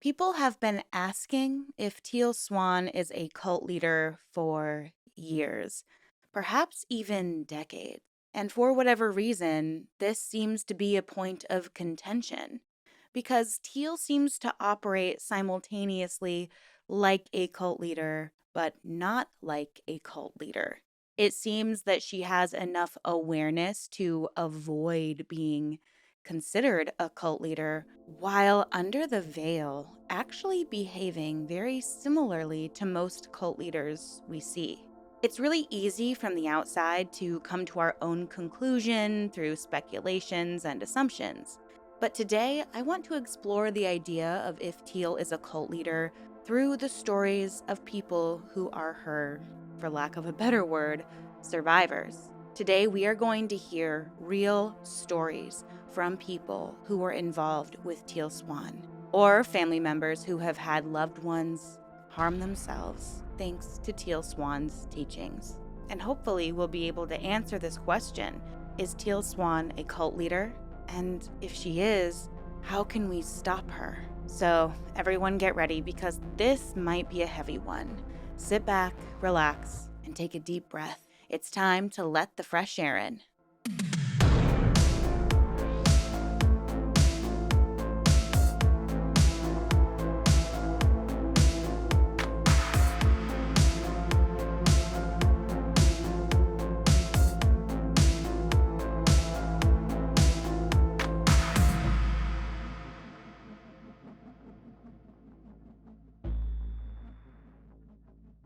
People have been asking if Teal Swan is a cult leader for years, perhaps even decades. And for whatever reason, this seems to be a point of contention because Teal seems to operate simultaneously like a cult leader, but not like a cult leader. It seems that she has enough awareness to avoid being considered a cult leader, while under the veil, actually behaving very similarly to most cult leaders we see. It's really easy from the outside to come to our own conclusion through speculations and assumptions. But today, I want to explore the idea of if Teal is a cult leader through the stories of people who are her, for lack of a better word, survivors. Today, we are going to hear real stories from people who were involved with Teal Swan, or family members who have had loved ones harm themselves thanks to Teal Swan's teachings. And hopefully, we'll be able to answer this question: is Teal Swan a cult leader? And if she is, how can we stop her? So, everyone get ready because this might be a heavy one. Sit back, relax, and take a deep breath. It's time to let the fresh air in.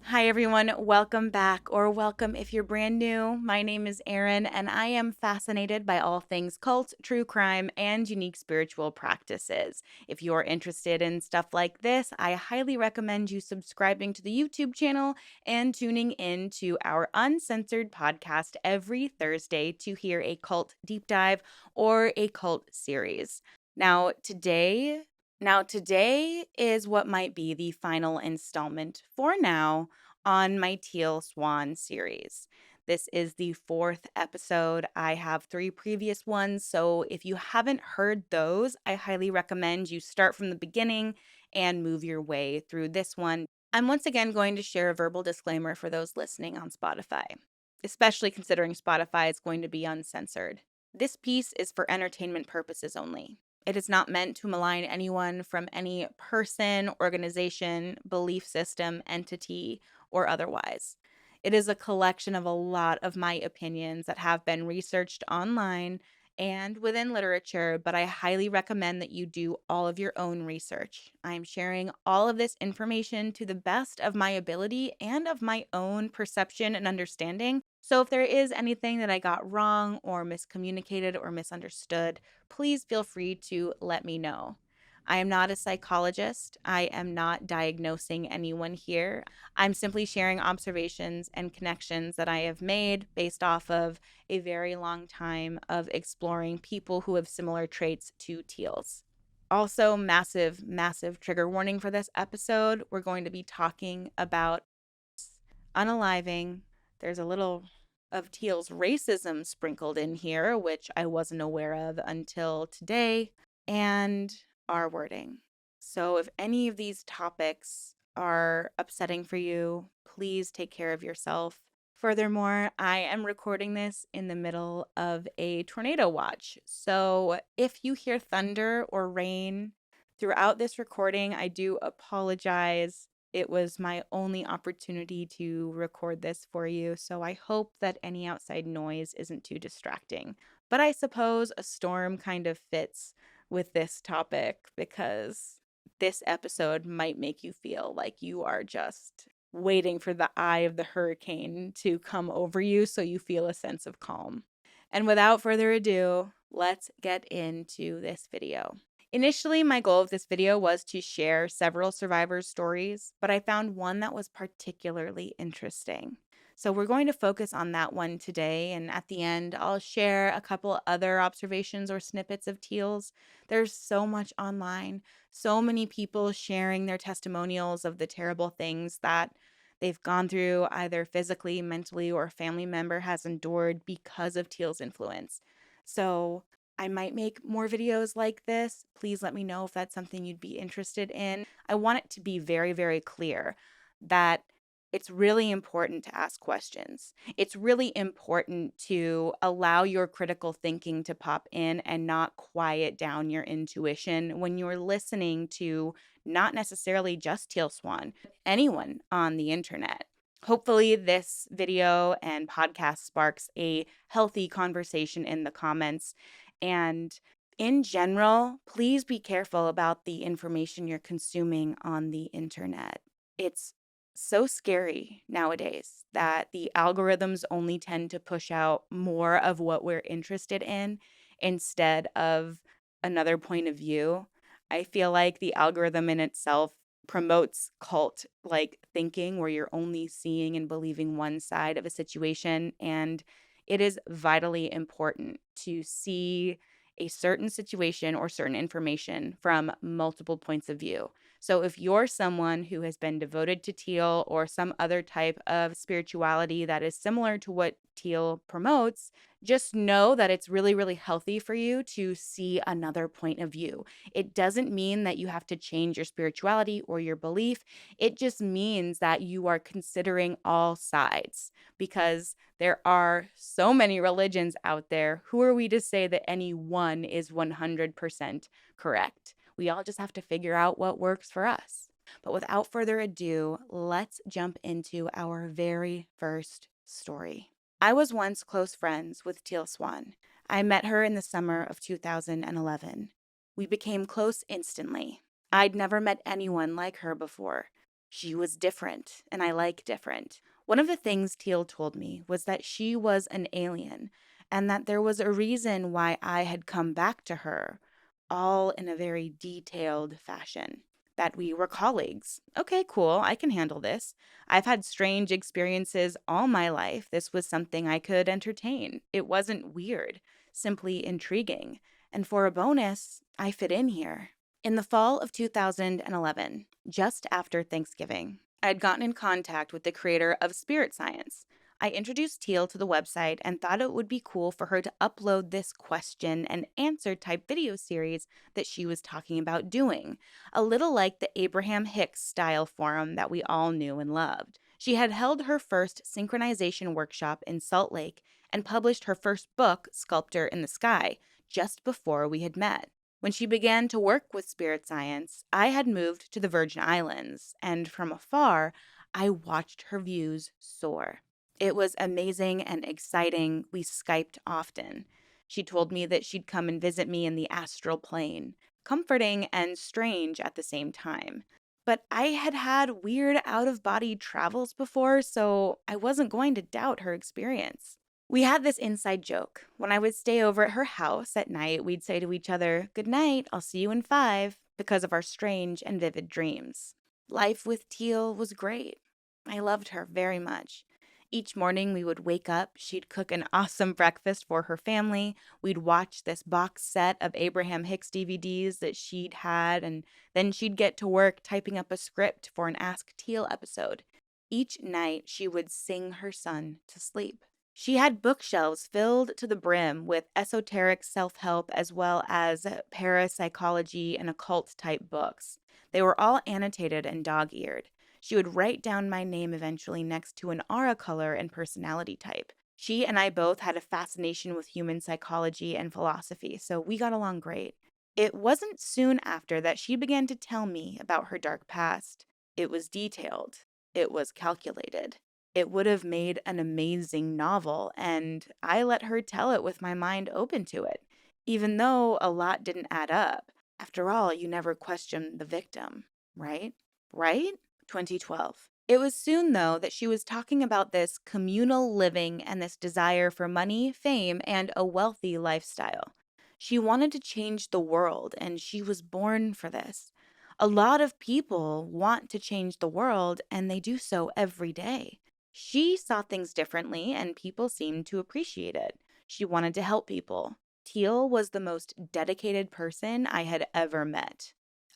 Hi, everyone. Welcome back, or welcome if you're brand new. My name is Erin, and I am fascinated by all things cult, true crime, and unique spiritual practices. If you're interested in stuff like this, I highly recommend you subscribing to the YouTube channel and tuning in to our uncensored podcast every Thursday to hear a cult deep dive or a cult series. Now, today is what might be the final installment for now on my Teal Swan series. This is the fourth episode. I have three previous ones, so if you haven't heard those, I highly recommend you start from the beginning and move your way through this one. I'm once again going to share a verbal disclaimer for those listening on Spotify, especially considering Spotify is going to be uncensored. This piece is for entertainment purposes only. It is not meant to malign anyone from any person, organization, belief system, entity, or otherwise. It is a collection of a lot of my opinions that have been researched online and within literature, but I highly recommend that you do all of your own research. I am sharing all of this information to the best of my ability and of my own perception and understanding. So if there is anything that I got wrong or miscommunicated or misunderstood, please feel free to let me know. I am not a psychologist. I am not diagnosing anyone here. I'm simply sharing observations and connections that I have made based off of a very long time of exploring people who have similar traits to teals. Also, massive, massive trigger warning for this episode. We're going to be talking about unaliving. There's a little of Teal's racism sprinkled in here, which I wasn't aware of until today, and R wording. So if any of these topics are upsetting for you, please take care of yourself. Furthermore, I am recording this in the middle of a tornado watch. So if you hear thunder or rain throughout this recording, I do apologize. It was my only opportunity to record this for you, so I hope that any outside noise isn't too distracting. But I suppose a storm kind of fits with this topic because this episode might make you feel like you are just waiting for the eye of the hurricane to come over you so you feel a sense of calm. And without further ado, let's get into this video. Initially, my goal of this video was to share several survivors' stories, but I found one that was particularly interesting. So we're going to focus on that one today, and at the end, I'll share a couple other observations or snippets of teals. There's so much online, so many people sharing their testimonials of the terrible things that they've gone through, either physically, mentally, or a family member has endured because of teal's influence. So I might make more videos like this. Please let me know if that's something you'd be interested in. I want it to be very, very clear that it's really important to ask questions. It's really important to allow your critical thinking to pop in and not quiet down your intuition when you're listening to not necessarily just Teal Swan, but anyone on the internet. Hopefully, this video and podcast sparks a healthy conversation in the comments. And in general, please be careful about the information you're consuming on the internet. It's so scary nowadays that the algorithms only tend to push out more of what we're interested in instead of another point of view. I feel like the algorithm in itself promotes cult like thinking where you're only seeing and believing one side of a situation. And it is vitally important to see a certain situation or certain information from multiple points of view. So if you're someone who has been devoted to Teal or some other type of spirituality that is similar to what Teal promotes, just know that it's really, really healthy for you to see another point of view. It doesn't mean that you have to change your spirituality or your belief. It just means that you are considering all sides because there are so many religions out there. Who are we to say that any one is 100% correct? We all just have to figure out what works for us. But without further ado, let's jump into our very first story. I was once close friends with Teal Swan. I met her in the summer of 2011. We became close instantly. I'd never met anyone like her before. She was different, and I like different. One of the things Teal told me was that she was an alien, and that there was a reason why I had come back to her, all in a very detailed fashion. That we were colleagues. Okay, cool, I can handle this. I've had strange experiences all my life. This was something I could entertain. It wasn't weird, simply intriguing. And for a bonus, I fit in here. In the fall of 2011, just after Thanksgiving, I'd gotten in contact with the creator of Spirit Science. I introduced Teal to the website and thought it would be cool for her to upload this question and answer type video series that she was talking about doing, a little like the Abraham Hicks style forum that we all knew and loved. She had held her first synchronization workshop in Salt Lake and published her first book, Sculptor in the Sky, just before we had met. When she began to work with Spirit Science, I had moved to the Virgin Islands, and from afar, I watched her views soar. It was amazing and exciting. We Skyped often. She told me that she'd come and visit me in the astral plane, comforting and strange at the same time. But I had had weird out of body travels before, so I wasn't going to doubt her experience. We had this inside joke. When I would stay over at her house at night, we'd say to each other, "Good night, I'll see you in 5," because of our strange and vivid dreams. Life with Teal was great. I loved her very much. Each morning we would wake up, she'd cook an awesome breakfast for her family. We'd watch this box set of Abraham Hicks DVDs that she'd had, and then she'd get to work typing up a script for an Ask Teal episode. Each night she would sing her son to sleep. She had bookshelves filled to the brim with esoteric self-help as well as parapsychology and occult type books. They were all annotated and dog-eared. She would write down my name eventually next to an aura color and personality type. She and I both had a fascination with human psychology and philosophy, so we got along great. It wasn't soon after that she began to tell me about her dark past. It was detailed. It was calculated. It would have made an amazing novel, and I let her tell it with my mind open to it, even though a lot didn't add up. After all, you never question the victim, right? Right? 2012. It was soon, though, that she was talking about this communal living and this desire for money, fame, and a wealthy lifestyle. She wanted to change the world, and she was born for this. A lot of people want to change the world, and they do so every day. She saw things differently, and people seemed to appreciate it. She wanted to help people. Teal was the most dedicated person I had ever met.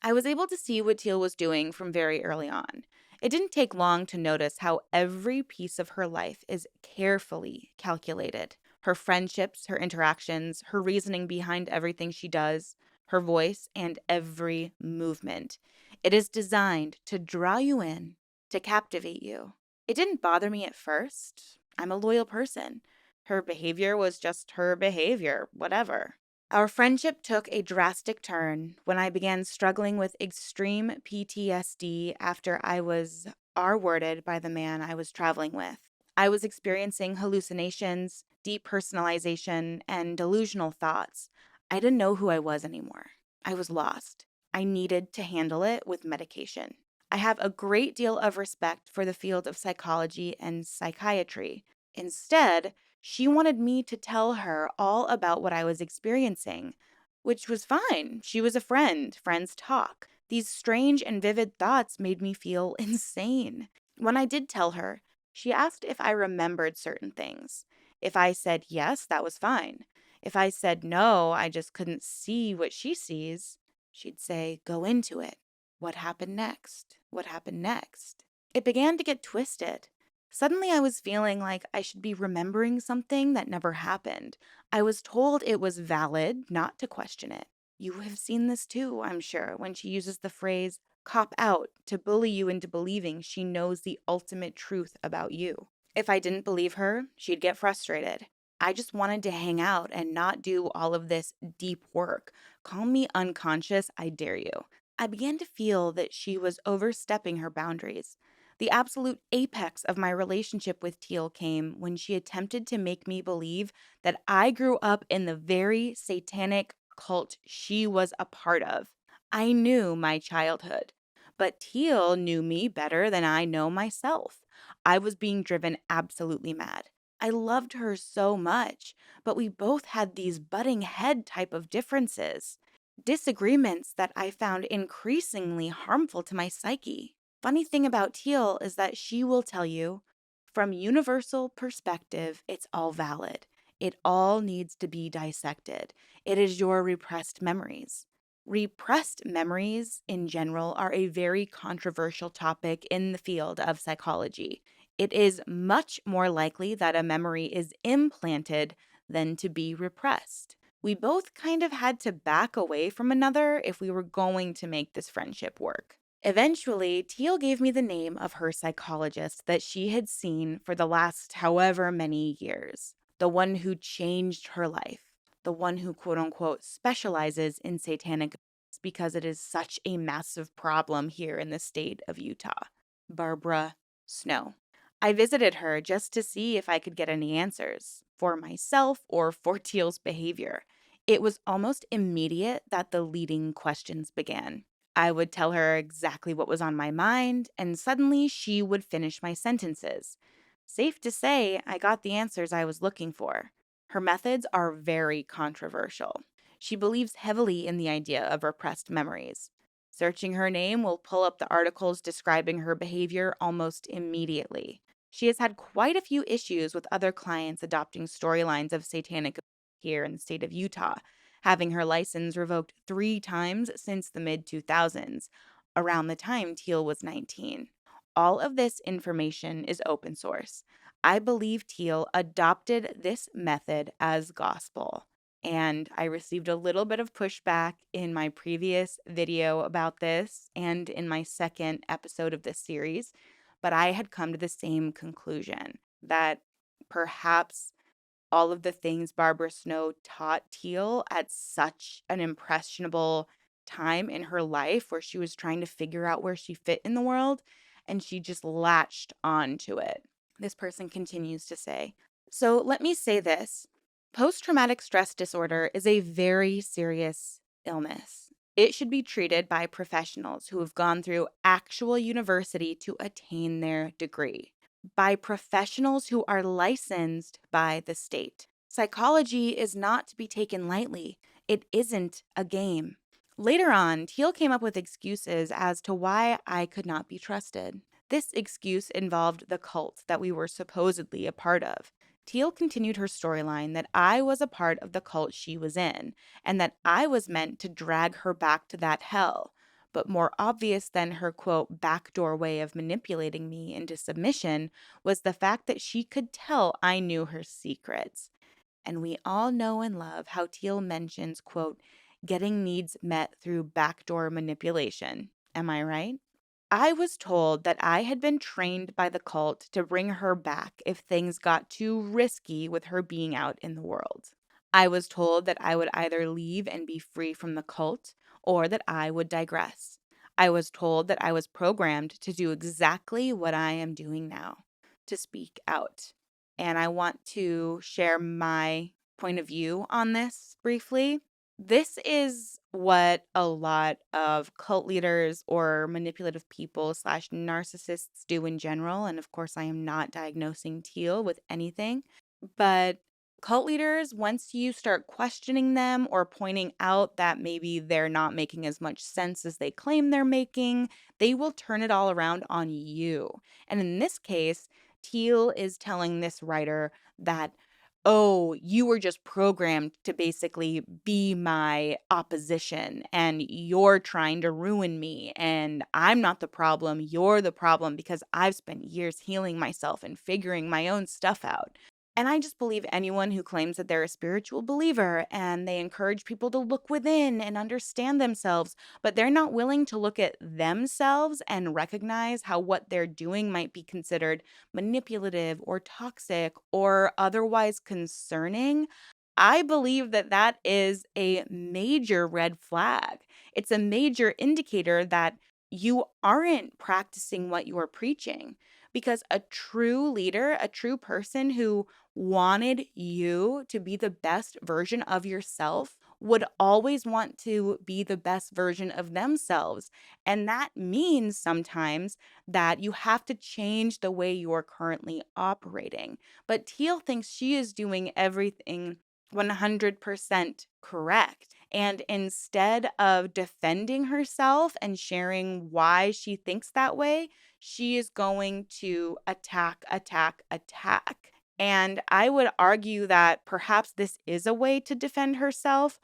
I was able to see what Teal was doing from very early on. It didn't take long to notice how every piece of her life is carefully calculated. Her friendships, her interactions, her reasoning behind everything she does, her voice, and every movement. It is designed to draw you in, to captivate you. It didn't bother me at first. I'm a loyal person. Her behavior was just her behavior, whatever. Our friendship took a drastic turn when I began struggling with extreme PTSD after I was R worded by the man I was traveling with. I was experiencing hallucinations, depersonalization, and delusional thoughts. I didn't know who I was anymore. I was lost. I needed to handle it with medication. I have a great deal of respect for the field of psychology and psychiatry. Instead, she wanted me to tell her all about what I was experiencing, which was fine. She was a friend. Friends talk. These strange and vivid thoughts made me feel insane. When I did tell her, she asked if I remembered certain things. If I said yes, that was fine. If I said no, I just couldn't see what she sees, she'd say, "Go into it. What happened next? What happened next?" It began to get twisted. Suddenly, I was feeling like I should be remembering something that never happened. I was told it was valid not to question it. You have seen this too, I'm sure, when she uses the phrase cop out to bully you into believing she knows the ultimate truth about you. If I didn't believe her, she'd get frustrated. I just wanted to hang out and not do all of this deep work. Call me unconscious, I dare you. I began to feel that she was overstepping her boundaries. The absolute apex of my relationship with Teal came when she attempted to make me believe that I grew up in the very satanic cult she was a part of. I knew my childhood, but Teal knew me better than I know myself. I was being driven absolutely mad. I loved her so much, but we both had these butting head type of differences, disagreements that I found increasingly harmful to my psyche. Funny thing about Teal is that she will tell you, from universal perspective, it's all valid. It all needs to be dissected. It is your repressed memories. Repressed memories in general are a very controversial topic in the field of psychology. It is much more likely that a memory is implanted than to be repressed. We both kind of had to back away from another if we were going to make this friendship work. Eventually, Teal gave me the name of her psychologist that she had seen for the last however many years, the one who changed her life, the one who quote unquote specializes in satanic abuse because it is such a massive problem here in the state of Utah. Barbara Snow. I visited her just to see if I could get any answers for myself or for Teal's behavior. It was almost immediate that the leading questions began. I would tell her exactly what was on my mind, and suddenly she would finish my sentences. Safe to say, I got the answers I was looking for. Her methods are very controversial. She believes heavily in the idea of repressed memories. Searching her name will pull up the articles describing her behavior almost immediately. She has had quite a few issues with other clients adopting storylines of satanic abuse here in the state of Utah, having her license revoked 3 times since the mid 2000s, around the time Teal was 19. All of this information is open source. I believe Teal adopted this method as gospel. And I received a little bit of pushback in my previous video about this and in my second episode of this series, but I had come to the same conclusion that perhaps all of the things Barbara Snow taught Teal at such an impressionable time in her life where she was trying to figure out where she fit in the world, and she just latched on to it. This person continues to say, "So let me say this. Post traumatic stress disorder is a very serious illness. It should be treated by professionals who have gone through actual university to attain their degree, by professionals who are licensed by the state. Psychology is not to be taken lightly. It isn't a game." Later on, Teal came up with excuses as to why I could not be trusted. This excuse involved the cult that we were supposedly a part of. Teal continued her storyline that I was a part of the cult she was in, and that I was meant to drag her back to that hell. But more obvious than her quote backdoor way of manipulating me into submission was the fact that she could tell I knew her secrets. And we all know and love how Teal mentions, quote, getting needs met through backdoor manipulation. Am I right? I was told that I had been trained by the cult to bring her back if things got too risky with her being out in the world. I was told that I would either leave and be free from the cult or that I would digress. I was told that I was programmed to do exactly what I am doing now, to speak out. And I want to share my point of view on this briefly. This is what a lot of cult leaders or manipulative people slash narcissists do in general. And of course, I am not diagnosing Teal with anything, but cult leaders, once you start questioning them or pointing out that maybe they're not making as much sense as they claim they're making, they will turn it all around on you. And in this case, Teal is telling this writer that, oh, you were just programmed to basically be my opposition and you're trying to ruin me. And I'm not the problem. You're the problem because I've spent years healing myself and figuring my own stuff out. And I just believe anyone who claims that they're a spiritual believer and they encourage people to look within and understand themselves, but they're not willing to look at themselves and recognize how what they're doing might be considered manipulative or toxic or otherwise concerning. I believe that that is a major red flag. It's a major indicator that you aren't practicing what you're preaching. Because a true leader, a true person who wanted you to be the best version of yourself would always want to be the best version of themselves. And that means sometimes that you have to change the way you're currently operating. But Teal thinks she is doing everything 100% correct. And instead of defending herself and sharing why she thinks that way, she is going to attack, attack, attack. And I would argue that perhaps this is a way to defend herself.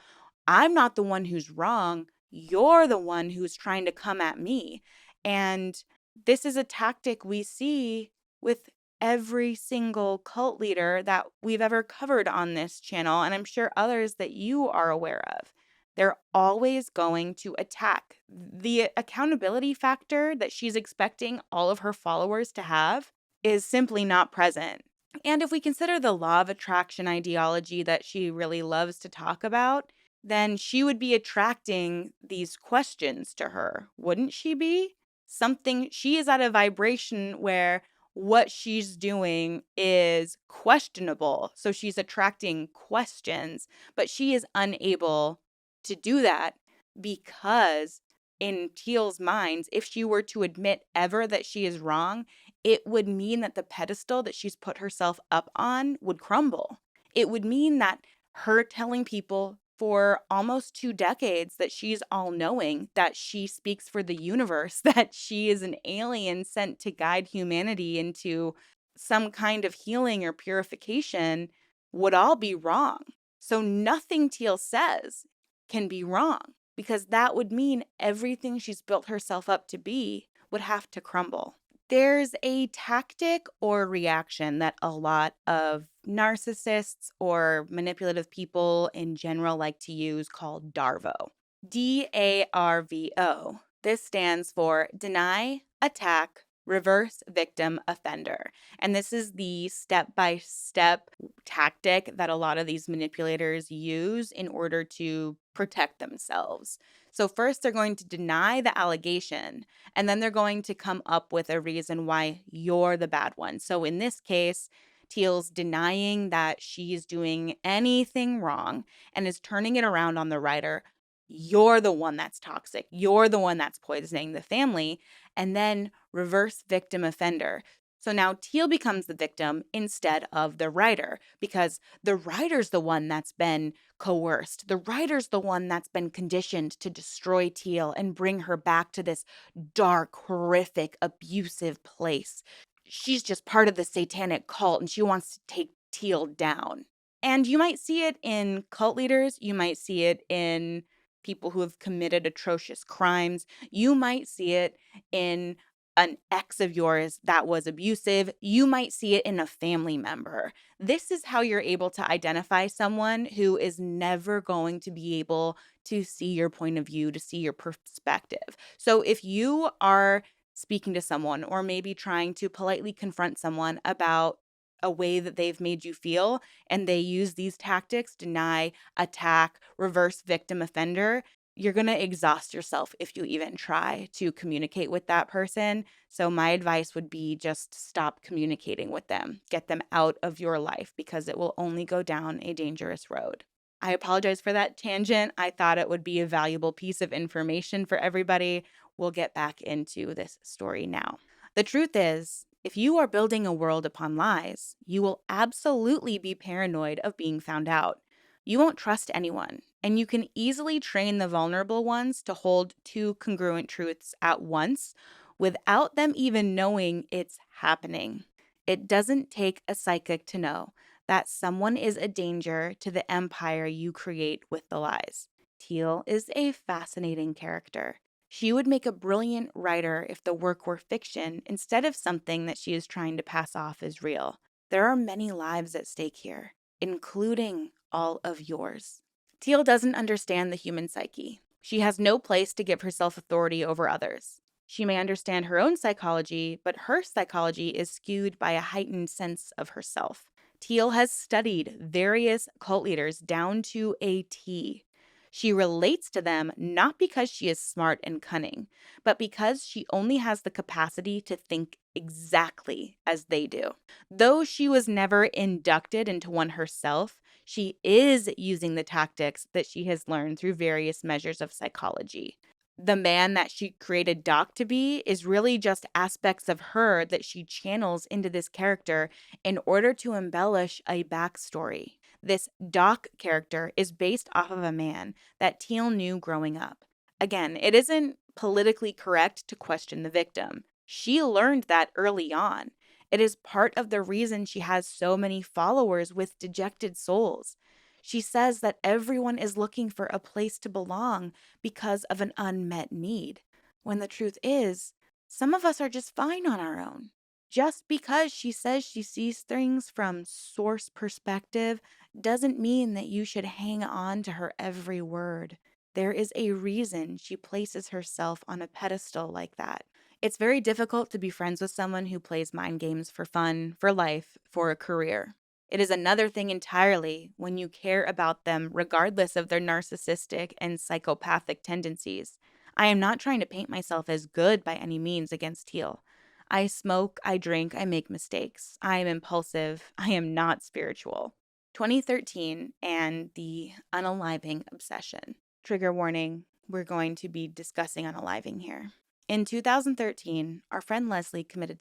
I'm not the one who's wrong. You're the one who's trying to come at me. And this is a tactic we see with every single cult leader that we've ever covered on this channel, and I'm sure others that you are aware of. They're always going to attack. The accountability factor that she's expecting all of her followers to have is simply not present. And if we consider the law of attraction ideology that she really loves to talk about, then she would be attracting these questions to her, wouldn't she be? Something, she is at a vibration where what she's doing is questionable. So she's attracting questions, but she is unable to do that because, in Teal's minds, if she were to admit ever that she is wrong, it would mean that the pedestal that she's put herself up on would crumble. It would mean that her telling people for almost 2 decades that she's all knowing, that she speaks for the universe, that she is an alien sent to guide humanity into some kind of healing or purification would all be wrong. So nothing Teal says can be wrong because that would mean everything she's built herself up to be would have to crumble. There's a tactic or reaction that a lot of narcissists or manipulative people in general like to use called DARVO. DARVO. This stands for deny, attack, reverse victim offender. And this is the step by step tactic that a lot of these manipulators use in order to protect themselves. So, first, they're going to deny the allegation, and then they're going to come up with a reason why you're the bad one. So, in this case, Teal's denying that she's doing anything wrong and is turning it around on the writer. You're the one that's toxic. You're the one that's poisoning the family. And then reverse victim offender. So now Teal becomes the victim instead of the writer because the writer's the one that's been coerced. The writer's the one that's been conditioned to destroy Teal and bring her back to this dark, horrific, abusive place. She's just part of the satanic cult and she wants to take Teal down. And you might see it in cult leaders, you might see it in people who have committed atrocious crimes, you might see it in an ex of yours that was abusive. You might see it in a family member. This is how you're able to identify someone who is never going to be able to see your point of view, to see your perspective. So if you are speaking to someone or maybe trying to politely confront someone about a way that they've made you feel and they use these tactics, deny, attack, reverse victim offender, you're going to exhaust yourself if you even try to communicate with that person. So my advice would be just stop communicating with them. Get them out of your life because it will only go down a dangerous road. I apologize for that tangent. I thought it would be a valuable piece of information for everybody. We'll get back into this story now. The truth is, if you are building a world upon lies, you will absolutely be paranoid of being found out. You won't trust anyone, and you can easily train the vulnerable ones to hold two congruent truths at once without them even knowing it's happening. It doesn't take a psychic to know that someone is a danger to the empire you create with the lies. Teal is a fascinating character. She would make a brilliant writer if the work were fiction instead of something that she is trying to pass off as real. There are many lives at stake here, including all of yours. Teal doesn't understand the human psyche. She has no place to give herself authority over others. She may understand her own psychology, but her psychology is skewed by a heightened sense of herself. Teal has studied various cult leaders down to a T. She relates to them not because she is smart and cunning, but because she only has the capacity to think exactly as they do. Though she was never inducted into one herself, she is using the tactics that she has learned through various measures of psychology. The man that she created Doc to be is really just aspects of her that she channels into this character in order to embellish a backstory. This Doc character is based off of a man that Teal knew growing up. Again, it isn't politically correct to question the victim. She learned that early on. It is part of the reason she has so many followers with dejected souls. She says that everyone is looking for a place to belong because of an unmet need, when the truth is, some of us are just fine on our own. Just because she says she sees things from source perspective doesn't mean that you should hang on to her every word. There is a reason she places herself on a pedestal like that. It's very difficult to be friends with someone who plays mind games for fun, for life, for a career. It is another thing entirely when you care about them regardless of their narcissistic and psychopathic tendencies. I am not trying to paint myself as good by any means against Teal. I smoke, I drink, I make mistakes. I am impulsive. I am not spiritual. 2013 and the unaliving obsession. Trigger warning, we're going to be discussing unaliving here. In 2013, our friend Leslie committed.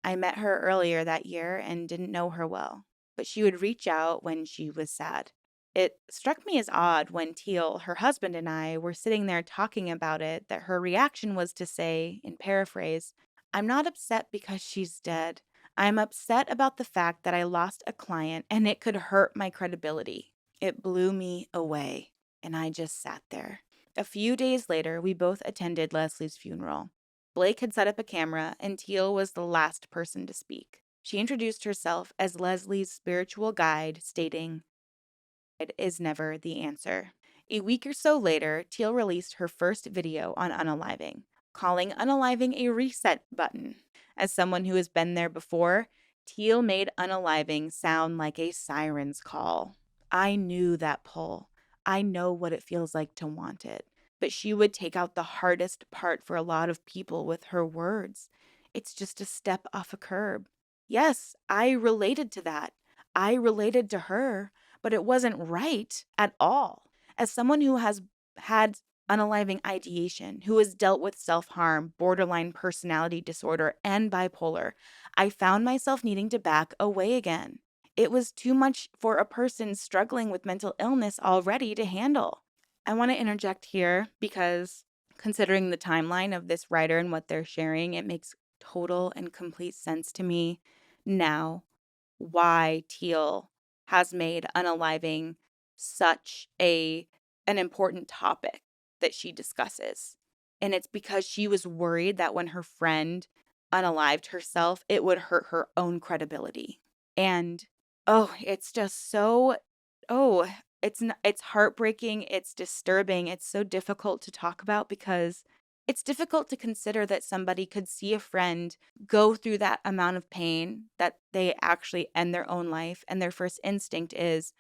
I met her earlier that year and didn't know her well, but she would reach out when she was sad. It struck me as odd when Teal, her husband, and I were sitting there talking about it that her reaction was to say, in paraphrase, I'm not upset because she's dead. I'm upset about the fact that I lost a client and it could hurt my credibility. It blew me away, and I just sat there. A few days later, we both attended Leslie's funeral. Blake had set up a camera, and Teal was the last person to speak. She introduced herself as Leslie's spiritual guide, stating, "It is never the answer." A week or so later, Teal released her first video on unaliving, calling unaliving a reset button. As someone who has been there before, Teal made unaliving sound like a siren's call. I knew that pull. I know what it feels like to want it. But she would take out the hardest part for a lot of people with her words. It's just a step off a curb. Yes, I related to that. I related to her, but it wasn't right at all. As someone who has had unaliving ideation, who has dealt with self harm, borderline personality disorder, and bipolar, I found myself needing to back away again. It was too much for a person struggling with mental illness already to handle. I want to interject here because considering the timeline of this writer and what they're sharing, it makes total and complete sense to me now why Teal has made unaliving such an important topic that she discusses. And it's because she was worried that when her friend unalived herself, it would hurt her own credibility. And it's just so oh, it's heartbreaking, it's disturbing, it's so difficult to talk about because it's difficult to consider that somebody could see a friend go through that amount of pain that they actually end their own life, and their first instinct is,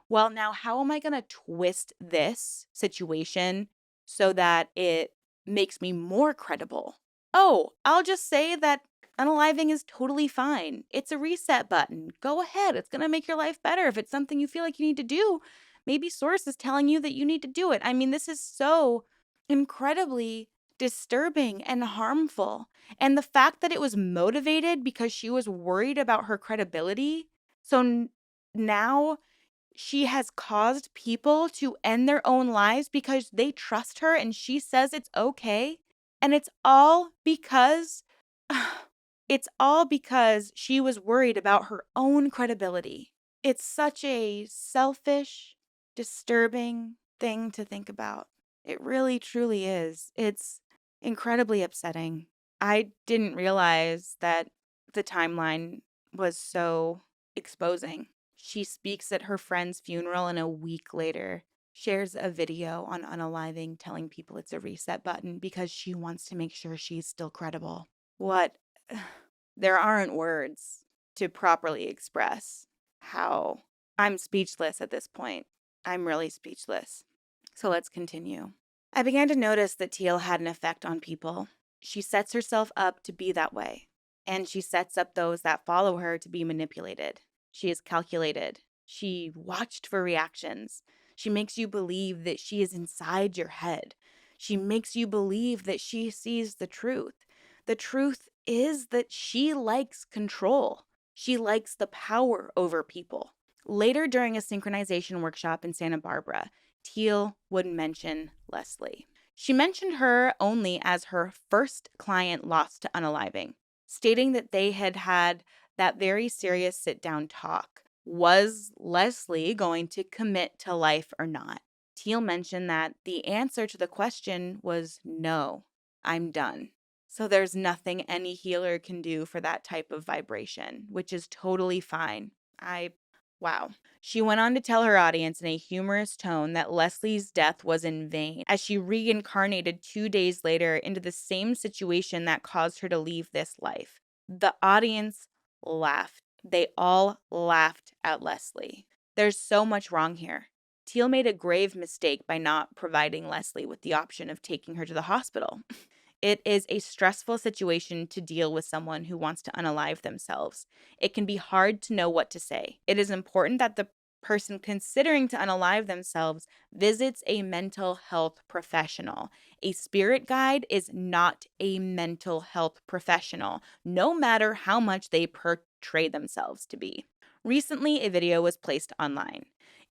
well, now how am I going to twist this situation so that it makes me more credible? Oh, I'll just say that unaliving is totally fine. It's a reset button. Go ahead. It's going to make your life better. If it's something you feel like you need to do, maybe Source is telling you that you need to do it. I mean, this is so incredibly disturbing and harmful. And the fact that it was motivated because she was worried about her credibility. So now she has caused people to end their own lives because they trust her and she says it's okay. And it's all because she was worried about her own credibility. It's such a selfish, disturbing thing to think about. It really, truly is. It's incredibly upsetting. I didn't realize that the timeline was so exposing. She speaks at her friend's funeral, and a week later shares a video on unaliving telling people it's a reset button because she wants to make sure she's still credible. What? There aren't words to properly express how I'm speechless at this point. I'm really speechless. So let's continue. I began to notice that Teal had an effect on people. She sets herself up to be that way, and she sets up those that follow her to be manipulated. She is calculated. She watched for reactions. She makes you believe that she is inside your head. She makes you believe that she sees the truth. The truth is that she likes control. She likes the power over people. Later, during a synchronization workshop in Santa Barbara, Teal would mention Leslie. She mentioned her only as her first client lost to unaliving, stating that they had had that very serious sit-down talk. Was Leslie going to commit to life or not? Teal mentioned that the answer to the question was no, I'm done. So there's nothing any healer can do for that type of vibration, which is totally fine. Wow. She went on to tell her audience in a humorous tone that Leslie's death was in vain, as she reincarnated 2 days later into the same situation that caused her to leave this life. The audience laughed. They all laughed at Leslie. There's so much wrong here. Teal made a grave mistake by not providing Leslie with the option of taking her to the hospital. It is a stressful situation to deal with someone who wants to unalive themselves. It can be hard to know what to say. It is important that the person considering to unalive themselves visits a mental health professional. A spirit guide is not a mental health professional, no matter how much they portray themselves to be. Recently, a video was placed online.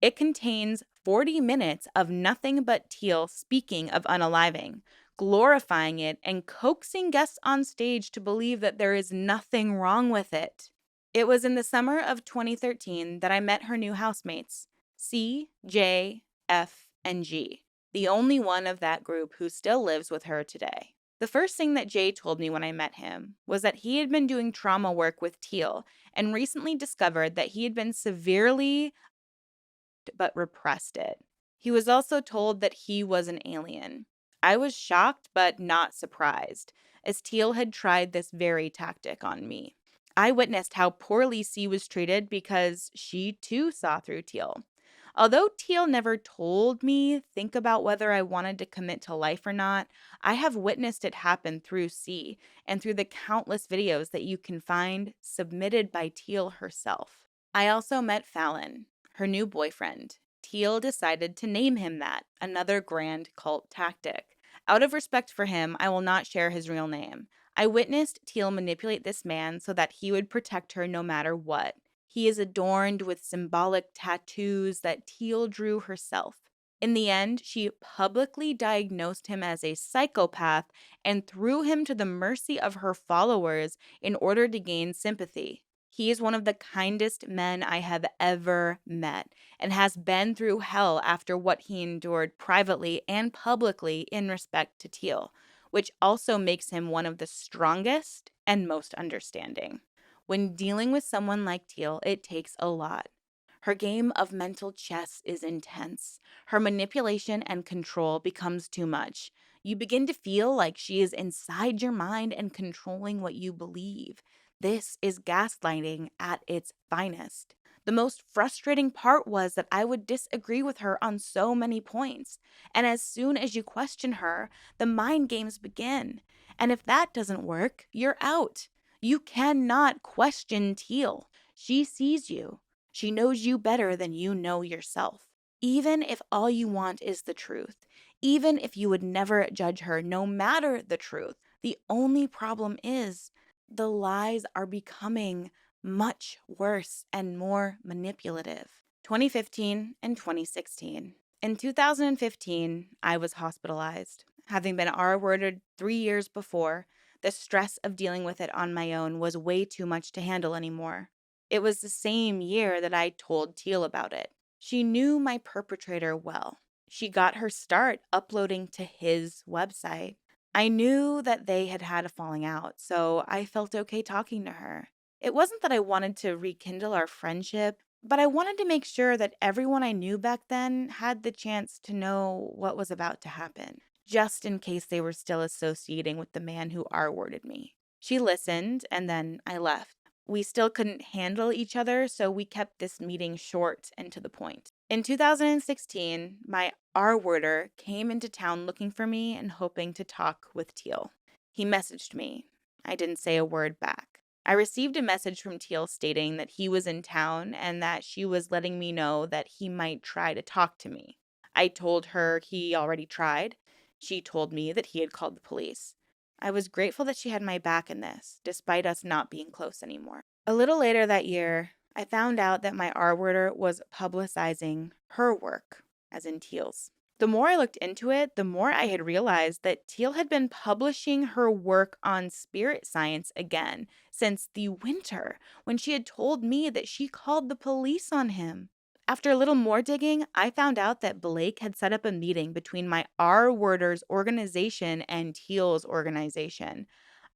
It contains 40 minutes of nothing but Teal speaking of unaliving, glorifying it, and coaxing guests on stage to believe that there is nothing wrong with it. It was in the summer of 2013 that I met her new housemates, C, J, F, and G, the only one of that group who still lives with her today. The first thing that Jay told me when I met him was that he had been doing trauma work with Teal and recently discovered that he had been severely but repressed it. He was also told that he was an alien. I was shocked but not surprised, as Teal had tried this very tactic on me. I witnessed how poorly C was treated because she too saw through Teal. Although Teal never told me think about whether I wanted to commit to life or not, I have witnessed it happen through C and through the countless videos that you can find submitted by Teal herself. I also met Fallon, her new boyfriend. Teal decided to name him that, another grand cult tactic. Out of respect for him, I will not share his real name. I witnessed Teal manipulate this man so that he would protect her no matter what. He is adorned with symbolic tattoos that Teal drew herself. In the end, she publicly diagnosed him as a psychopath and threw him to the mercy of her followers in order to gain sympathy. He is one of the kindest men I have ever met and has been through hell after what he endured privately and publicly in respect to Teal. which also makes him one of the strongest and most understanding. When dealing with someone like Teal, it takes a lot. Her game of mental chess is intense. Her manipulation and control becomes too much. You begin to feel like she is inside your mind and controlling what you believe. This is gaslighting at its finest. The most frustrating part was that I would disagree with her on so many points. And as soon as you question her, the mind games begin. And if that doesn't work, you're out. You cannot question Teal. She sees you. She knows you better than you know yourself. Even if all you want is the truth, even if you would never judge her, no matter the truth, the only problem is the lies are becoming much worse and more manipulative. 2015 and 2016. In 2015, I was hospitalized. Having been R worded 3 years before, the stress of dealing with it on my own was way too much to handle anymore. It was the same year that I told Teal about it. She knew my perpetrator well. She got her start uploading to his website. I knew that they had had a falling out, so I felt okay talking to her. It wasn't that I wanted to rekindle our friendship, but I wanted to make sure that everyone I knew back then had the chance to know what was about to happen, just in case they were still associating with the man who R worded me. She listened, and then I left. We still couldn't handle each other, so we kept this meeting short and to the point. In 2016, my R worder came into town looking for me and hoping to talk with Teal. He messaged me. I didn't say a word back. I received a message from Teal stating that he was in town and that she was letting me know that he might try to talk to me. I told her he already tried. She told me that he had called the police. I was grateful that she had my back in this, despite us not being close anymore. A little later that year, I found out that my R-worder was publicizing her work, as in Teal's. The more I looked into it, the more I had realized that Teal had been publishing her work on spirit science again since the winter, when she had told me that she called the police on him. After a little more digging, I found out that Blake had set up a meeting between my R-worder's organization and Teal's organization.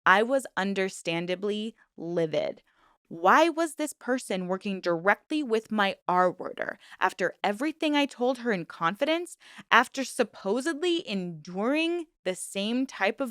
I was understandably livid. Why was this person working directly with my R worder after everything I told her in confidence, after supposedly enduring the same type of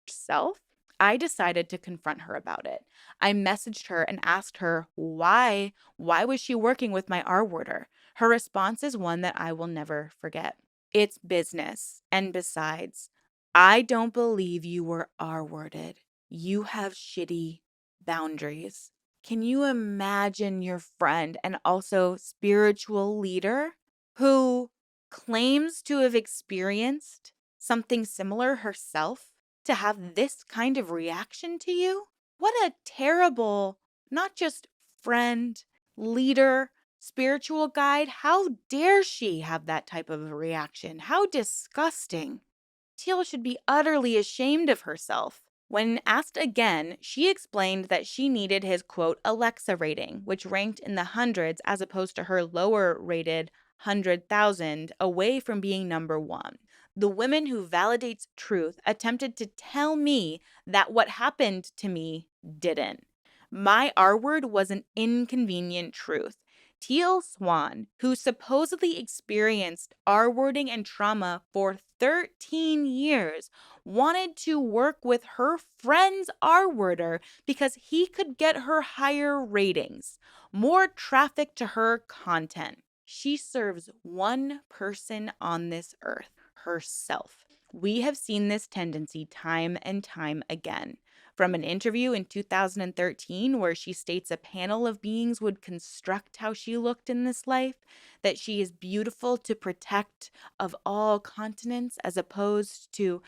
self? I decided to confront her about it. I messaged her and asked her why. Why was she working with my R worder? Her response is one that I will never forget. It's business. And besides, I don't believe you were R worded. You have shitty boundaries. Can you imagine your friend and also spiritual leader who claims to have experienced something similar herself to have this kind of reaction to you? What a terrible, not just friend, leader, spiritual guide. How dare she have that type of a reaction? How disgusting. Teal should be utterly ashamed of herself. When asked again, she explained that she needed his quote Alexa rating, which ranked in the hundreds as opposed to her lower rated 100,000, away from being number one. The woman who validates truth attempted to tell me that what happened to me didn't. My R word was an inconvenient truth. Teal Swan, who supposedly experienced R wording and trauma for 13 years, wanted to work with her friend's R worder because he could get her higher ratings, more traffic to her content. She serves one person on this earth, herself. We have seen this tendency time and time again. From an interview in 2013 where she states a panel of beings would construct how she looked in this life, that she is beautiful to protect of all continents, as opposed to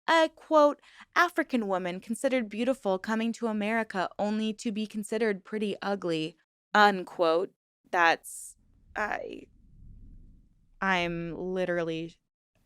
a quote African woman considered beautiful coming to America only to be considered pretty ugly, unquote. That's I I'm literally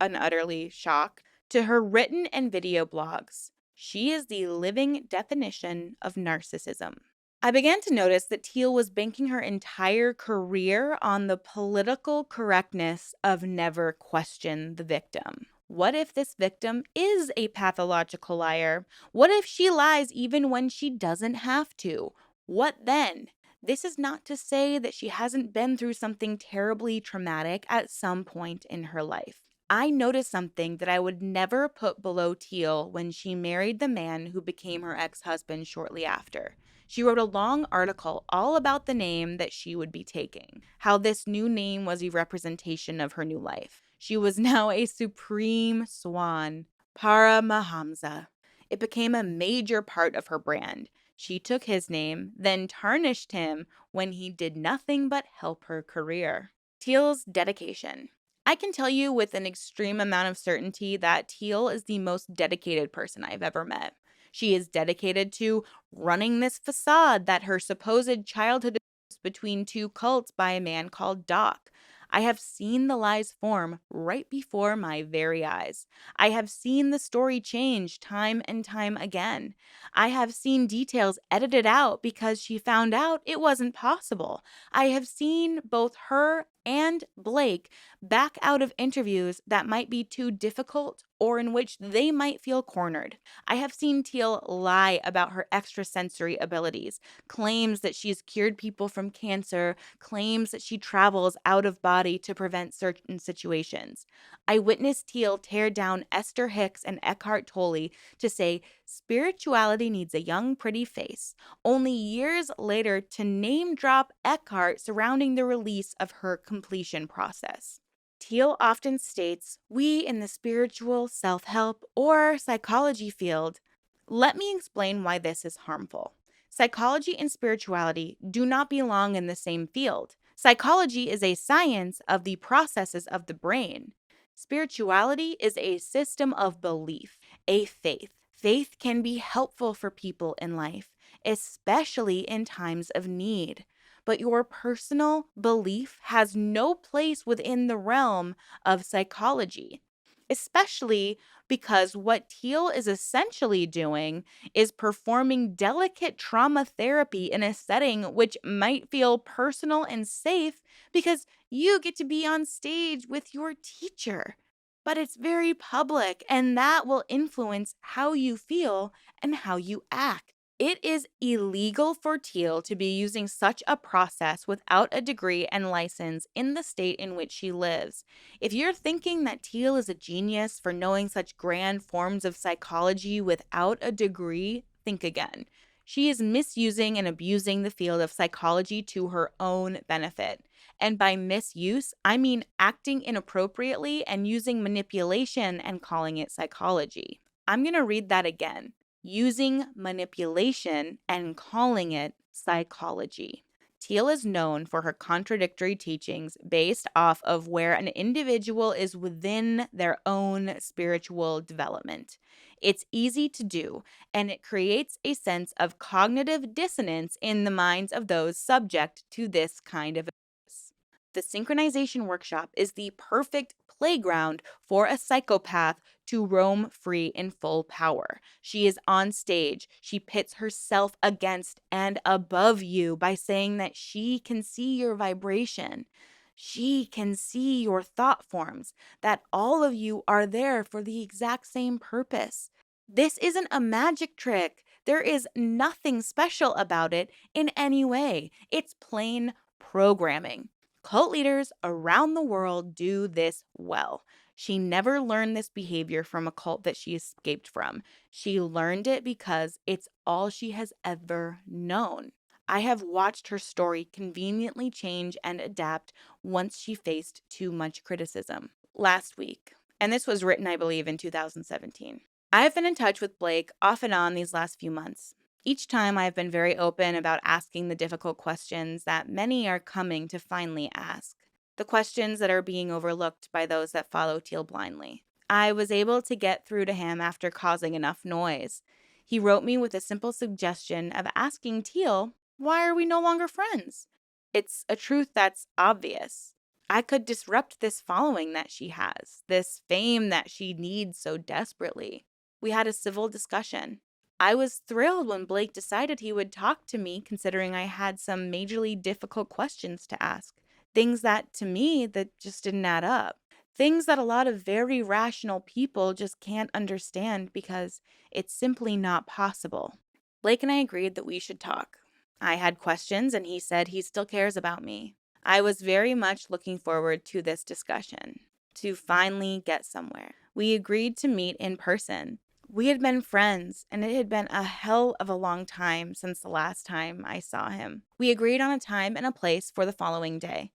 and utterly shocked. To her written and video blogs, she is the living definition of narcissism. I began to notice that Teal was banking her entire career on the political correctness of never question the victim. What if this victim is a pathological liar? What if she lies even when she doesn't have to? What then? This is not to say that she hasn't been through something terribly traumatic at some point in her life. I noticed something that I would never put below Teal when she married the man who became her ex husband shortly after. She wrote a long article all about the name that she would be taking, how this new name was a representation of her new life. She was now a supreme swan, Paramahamsa. It became a major part of her brand. She took his name, then tarnished him when he did nothing but help her career. Teal's dedication. I can tell you with an extreme amount of certainty that Teal is the most dedicated person I've ever met. She is dedicated to running this facade that her supposed childhood is between two cults by a man called Doc. I have seen the lies form right before my very eyes. I have seen the story change time and time again. I have seen details edited out because she found out it wasn't possible. I have seen both her and Blake back out of interviews that might be too difficult or in which they might feel cornered. I have seen Teal lie about her extrasensory abilities, claims that she's cured people from cancer, claims that she travels out of body to prevent certain situations. I witnessed Teal tear down Esther Hicks and Eckhart Tolle to say spirituality needs a young, pretty face, only years later to name drop Eckhart surrounding the release of her completion process. Teal often states, we in the spiritual, self help, or psychology field. Let me explain why this is harmful. Psychology and spirituality do not belong in the same field. Psychology is a science of the processes of the brain. Spirituality is a system of belief, a faith. Faith can be helpful for people in life, especially in times of need. But your personal belief has no place within the realm of psychology, especially because what Teal is essentially doing is performing delicate trauma therapy in a setting which might feel personal and safe because you get to be on stage with your teacher. But it's very public, and that will influence how you feel and how you act. It is illegal for Teal to be using such a process without a degree and license in the state in which she lives. If you're thinking that Teal is a genius for knowing such grand forms of psychology without a degree, think again. She is misusing and abusing the field of psychology to her own benefit. And by misuse, I mean acting inappropriately and using manipulation and calling it psychology. I'm going to read that again. Using manipulation and calling it psychology. Teal is known for her contradictory teachings based off of where an individual is within their own spiritual development. It's easy to do, and it creates a sense of cognitive dissonance in the minds of those subject to this kind of abuse. The synchronization workshop is the perfect playground for a psychopath to roam free in full power. She is on stage. She pits herself against and above you by saying that she can see your vibration. She can see your thought forms, that all of you are there for the exact same purpose. This isn't a magic trick. There is nothing special about it in any way. It's plain programming. Cult leaders around the world do this well. She never learned this behavior from a cult that she escaped from. She learned it because it's all she has ever known. I have watched her story conveniently change and adapt once she faced too much criticism. Last week, and this was written, I believe, in 2017. I have been in touch with Blake off and on these last few months. Each time I have been very open about asking the difficult questions that many are coming to finally ask. The questions that are being overlooked by those that follow Teal blindly. I was able to get through to him after causing enough noise. He wrote me with a simple suggestion of asking Teal, why are we no longer friends? It's a truth that's obvious. I could disrupt this following that she has, this fame that she needs so desperately. We had a civil discussion. I was thrilled when Blake decided he would talk to me, considering I had some majorly difficult questions to ask. Things that, to me, that just didn't add up. Things that a lot of very rational people just can't understand because it's simply not possible. Blake and I agreed that we should talk. I had questions, and he said he still cares about me. I was very much looking forward to this discussion, to finally get somewhere. We agreed to meet in person. We had been friends, and it had been a hell of a long time since the last time I saw him. We agreed on a time and a place for the following day.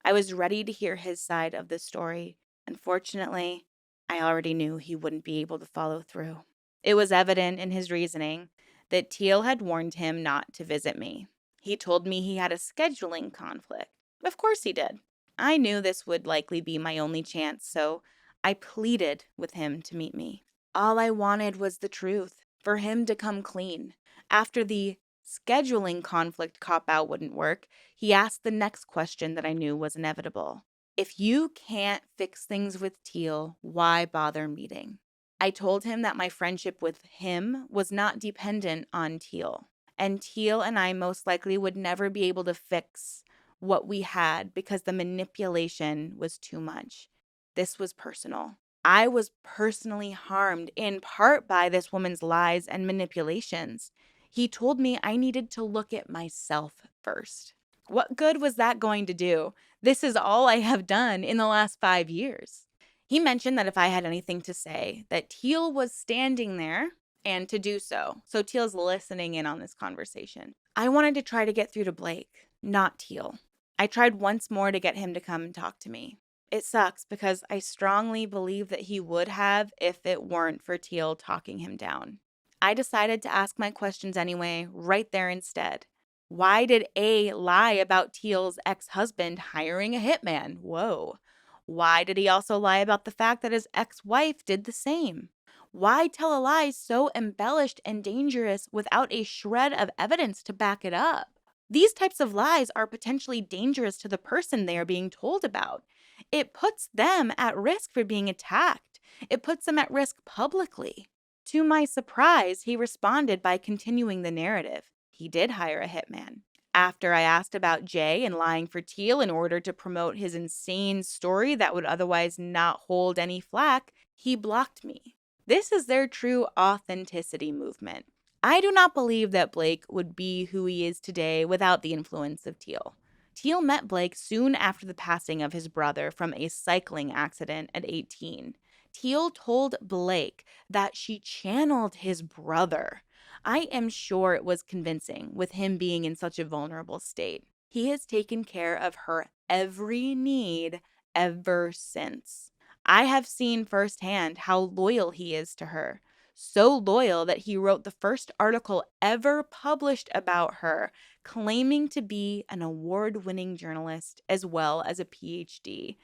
I was ready to hear his side of the story. Unfortunately, I already knew he wouldn't be able to follow through. It was evident in his reasoning that Teal had warned him not to visit me. He told me he had a scheduling conflict. Of course he did. I knew this would likely be my only chance, so I pleaded with him to meet me. All I wanted was the truth, for him to come clean. After the scheduling conflict cop out wouldn't work, he asked the next question that I knew was inevitable. If you can't fix things with Teal, why bother meeting? I told him that my friendship with him was not dependent on Teal, and Teal and I most likely would never be able to fix what we had because the manipulation was too much. This was personal. I was personally harmed in part by this woman's lies and manipulations. He told me I needed to look at myself first. What good was that going to do? This is all I have done in the last 5 years. He mentioned that if I had anything to say, that Teal was standing there and to do so. So Teal's listening in on this conversation. I wanted to try to get through to Blake, not Teal. I tried once more to get him to come and talk to me. It sucks because I strongly believe that he would have if it weren't for Teal talking him down. I decided to ask my questions anyway, right there instead. Why did A lie about Teal's ex-husband hiring a hitman? Whoa. Why did he also lie about the fact that his ex-wife did the same? Why tell a lie so embellished and dangerous without a shred of evidence to back it up? These types of lies are potentially dangerous to the person they are being told about. It puts them at risk for being attacked. It puts them at risk publicly. To my surprise, he responded by continuing the narrative. He did hire a hitman. After I asked about Jay and lying for Teal in order to promote his insane story that would otherwise not hold any flack, he blocked me. This is their true authenticity movement. I do not believe that Blake would be who he is today without the influence of Teal. Teal met Blake soon after the passing of his brother from a cycling accident at 18. Teal told Blake that she channeled his brother. I am sure it was convincing with him being in such a vulnerable state. He has taken care of her every need ever since. I have seen firsthand how loyal he is to her. So loyal that he wrote the first article ever published about her, claiming to be an award-winning journalist as well as a PhD.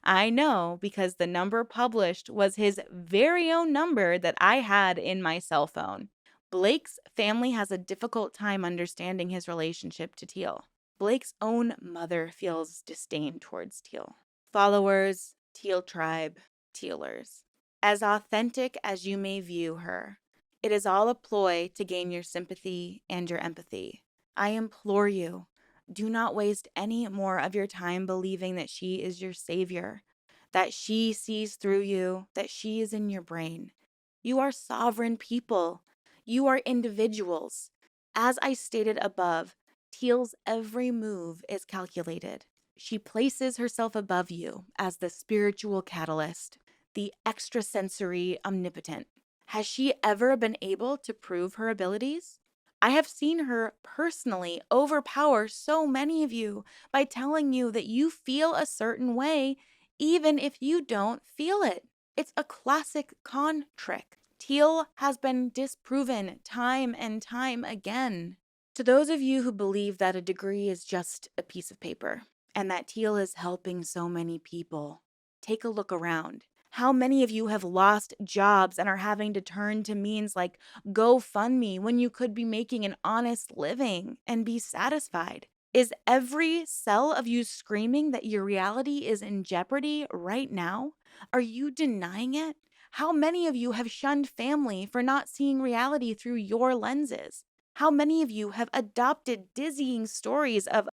I know because the number published was his very own number that I had in my cell phone. Blake's family has a difficult time understanding his relationship to Teal. Blake's own mother feels disdain towards Teal. Followers, Teal tribe, Tealers. As authentic as you may view her, it is all a ploy to gain your sympathy and your empathy. I implore you, do not waste any more of your time believing that she is your savior, that she sees through you, that she is in your brain. You are sovereign people. You are individuals. As I stated above, Teal's every move is calculated. She places herself above you as the spiritual catalyst, the extrasensory omnipotent. Has she ever been able to prove her abilities? I have seen her personally overpower so many of you by telling you that you feel a certain way, even if you don't feel it. It's a classic con trick. Teal has been disproven time and time again. To those of you who believe that a degree is just a piece of paper and that Teal is helping so many people, take a look around. How many of you have lost jobs and are having to turn to means like GoFundMe when you could be making an honest living and be satisfied? Is every cell of you screaming that your reality is in jeopardy right now? Are you denying it? How many of you have shunned family for not seeing reality through your lenses? How many of you have adopted dizzying stories of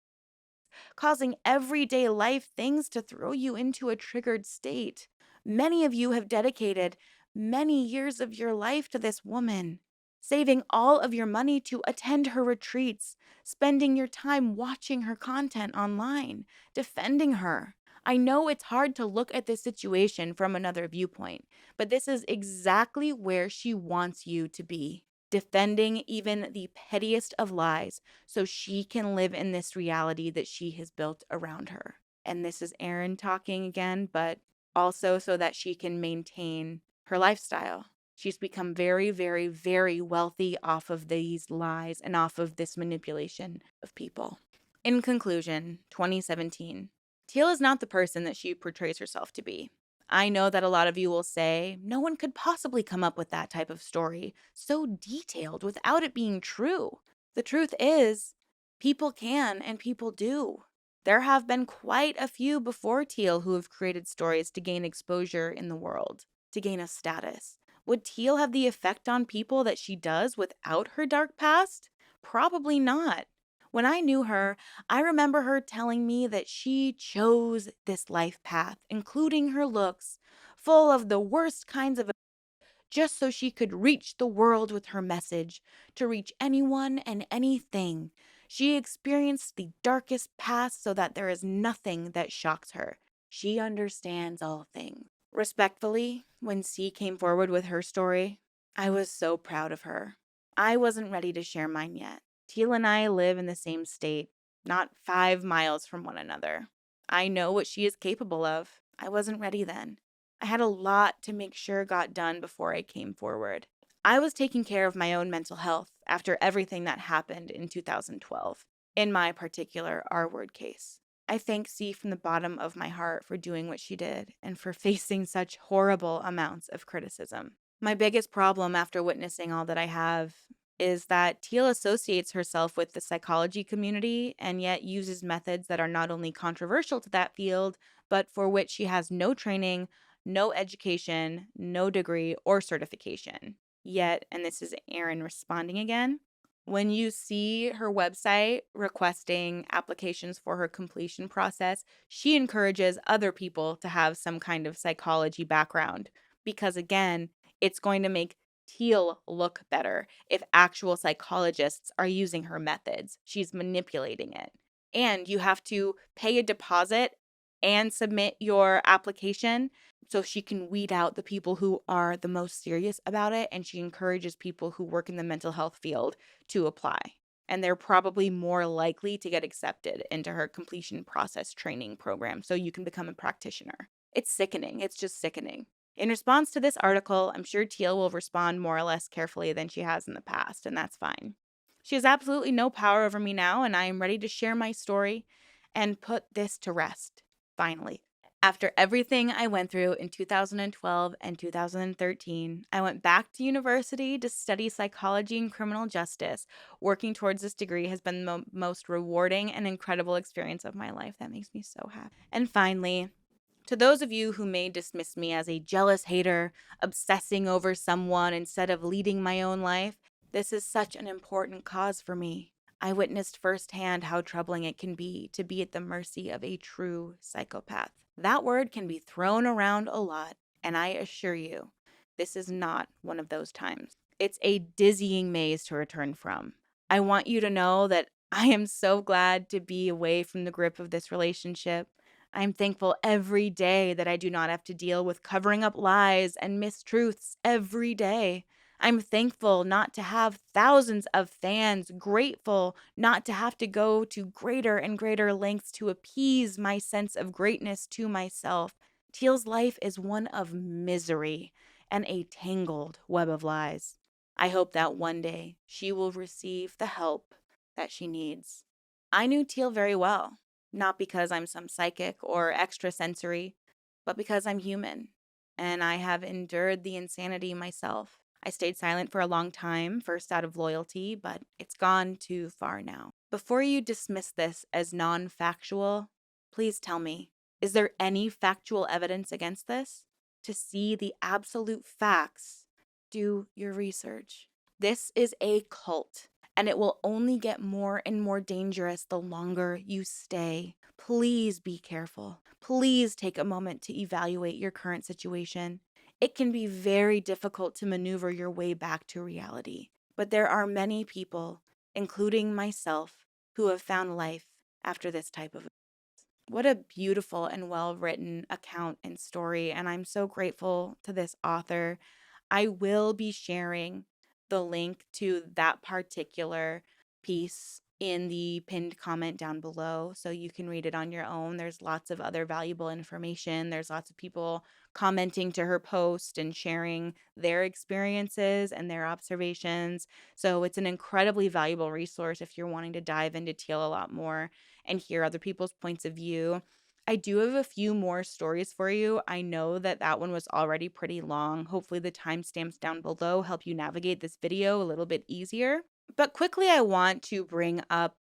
causing everyday life things to throw you into a triggered state. Many of you have dedicated many years of your life to this woman, saving all of your money to attend her retreats, spending your time watching her content online, defending her. I know it's hard to look at this situation from another viewpoint, but this is exactly where she wants you to be, defending even the pettiest of lies so she can live in this reality that she has built around her. And this is Erin talking again, but also so that she can maintain her lifestyle. She's become very, very, very wealthy off of these lies and off of this manipulation of people. In conclusion, 2017. Teal is not the person that she portrays herself to be. I know that a lot of you will say, no one could possibly come up with that type of story so detailed without it being true. The truth is, people can and people do. There have been quite a few before Teal who have created stories to gain exposure in the world, to gain a status. Would Teal have the effect on people that she does without her dark past? Probably not. When I knew her, I remember her telling me that she chose this life path, including her looks, full of the worst kinds of just so she could reach the world with her message, to reach anyone and anything. She experienced the darkest past so that there is nothing that shocks her. She understands all things. Respectfully, when C came forward with her story, I was so proud of her. I wasn't ready to share mine yet. Teal and I live in the same state, not 5 miles from one another. I know what she is capable of. I wasn't ready then. I had a lot to make sure got done before I came forward. I was taking care of my own mental health after everything that happened in 2012, in my particular R word case. I thank C from the bottom of my heart for doing what she did and for facing such horrible amounts of criticism. My biggest problem after witnessing all that I have is that Teal associates herself with the psychology community and yet uses methods that are not only controversial to that field, but for which she has no training, no education, no degree, or certification. Yet, and this is Erin responding again, when you see her website requesting applications for her completion process, she encourages other people to have some kind of psychology background because, again, it's going to make Teal look better if actual psychologists are using her methods. She's manipulating it. And you have to pay a deposit and submit your application so she can weed out the people who are the most serious about it. And she encourages people who work in the mental health field to apply. And they're probably more likely to get accepted into her completion process training program so you can become a practitioner. It's sickening. It's just sickening. In response to this article, I'm sure Teal will respond more or less carefully than she has in the past, and that's fine. She has absolutely no power over me now, and I am ready to share my story and put this to rest, finally. After everything I went through in 2012 and 2013, I went back to university to study psychology and criminal justice. Working towards this degree has been the most rewarding and incredible experience of my life. That makes me so happy. And finally, to those of you who may dismiss me as a jealous hater, obsessing over someone instead of leading my own life, this is such an important cause for me. I witnessed firsthand how troubling it can be to be at the mercy of a true psychopath. That word can be thrown around a lot, and I assure you, this is not one of those times. It's a dizzying maze to return from. I want you to know that I am so glad to be away from the grip of this relationship. I'm thankful every day that I do not have to deal with covering up lies and mistruths every day. I'm thankful not to have thousands of fans, grateful not to have to go to greater and greater lengths to appease my sense of greatness to myself. Teal's life is one of misery and a tangled web of lies. I hope that one day she will receive the help that she needs. I knew Teal very well. Not because I'm some psychic or extrasensory, but because I'm human and I have endured the insanity myself. I stayed silent for a long time, first out of loyalty, but it's gone too far now. Before you dismiss this as non factual, please tell me, is there any factual evidence against this? To see the absolute facts, do your research. This is a cult, and it will only get more and more dangerous the longer you stay. Please be careful. Please take a moment to evaluate your current situation. It can be very difficult to maneuver your way back to reality, but there are many people, including myself, who have found life after this type of. What a beautiful and well written account and story. And I'm so grateful to this author. I will be sharing the link to that particular piece in the pinned comment down below so you can read it on your own. There's lots of other valuable information. There's lots of people commenting to her post and sharing their experiences and their observations. So it's an incredibly valuable resource if you're wanting to dive into Teal a lot more and hear other people's points of view. I do have a few more stories for you. I know that that one was already pretty long. Hopefully the timestamps down below help you navigate this video a little bit easier. But quickly, I want to bring up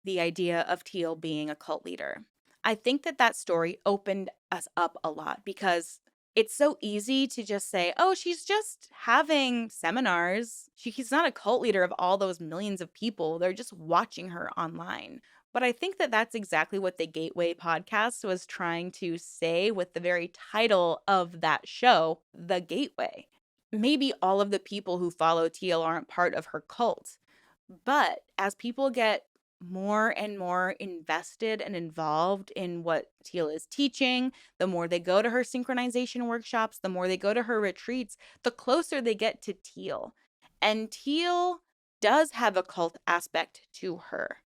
the idea of Teal being a cult leader. I think that that story opened us up a lot because it's so easy to just say, oh, she's just having seminars. She's not a cult leader of all those millions of people. They're just watching her online. But I think that that's exactly what the Gateway podcast was trying to say with the very title of that show, The Gateway. Maybe all of the people who follow Teal aren't part of her cult, but as people get more and more invested and involved in what Teal is teaching, the more they go to her synchronization workshops, the more they go to her retreats, the closer they get to Teal. And Teal does have a cult aspect to her.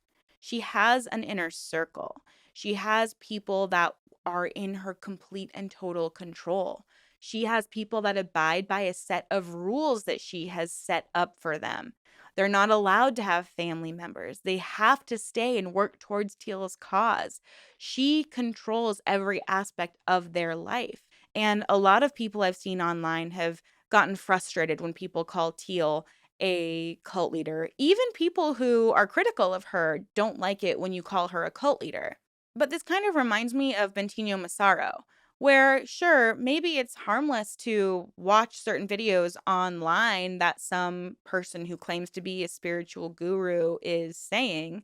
She has an inner circle. She has people that are in her complete and total control. She has people that abide by a set of rules that she has set up for them. They're not allowed to have family members. They have to stay and work towards Teal's cause. She controls every aspect of their life. And a lot of people I've seen online have gotten frustrated when people call Teal a cult leader. Even people who are critical of her don't like it when you call her a cult leader. But this kind of reminds me of Bentinho Massaro, where sure, maybe it's harmless to watch certain videos online that some person who claims to be a spiritual guru is saying.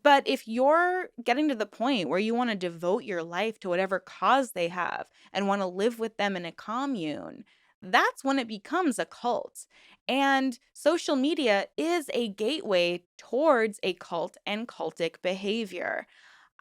But if you're getting to the point where you want to devote your life to whatever cause they have and want to live with them in a commune, that's when it becomes a cult. And social media is a gateway towards a cult and cultic behavior.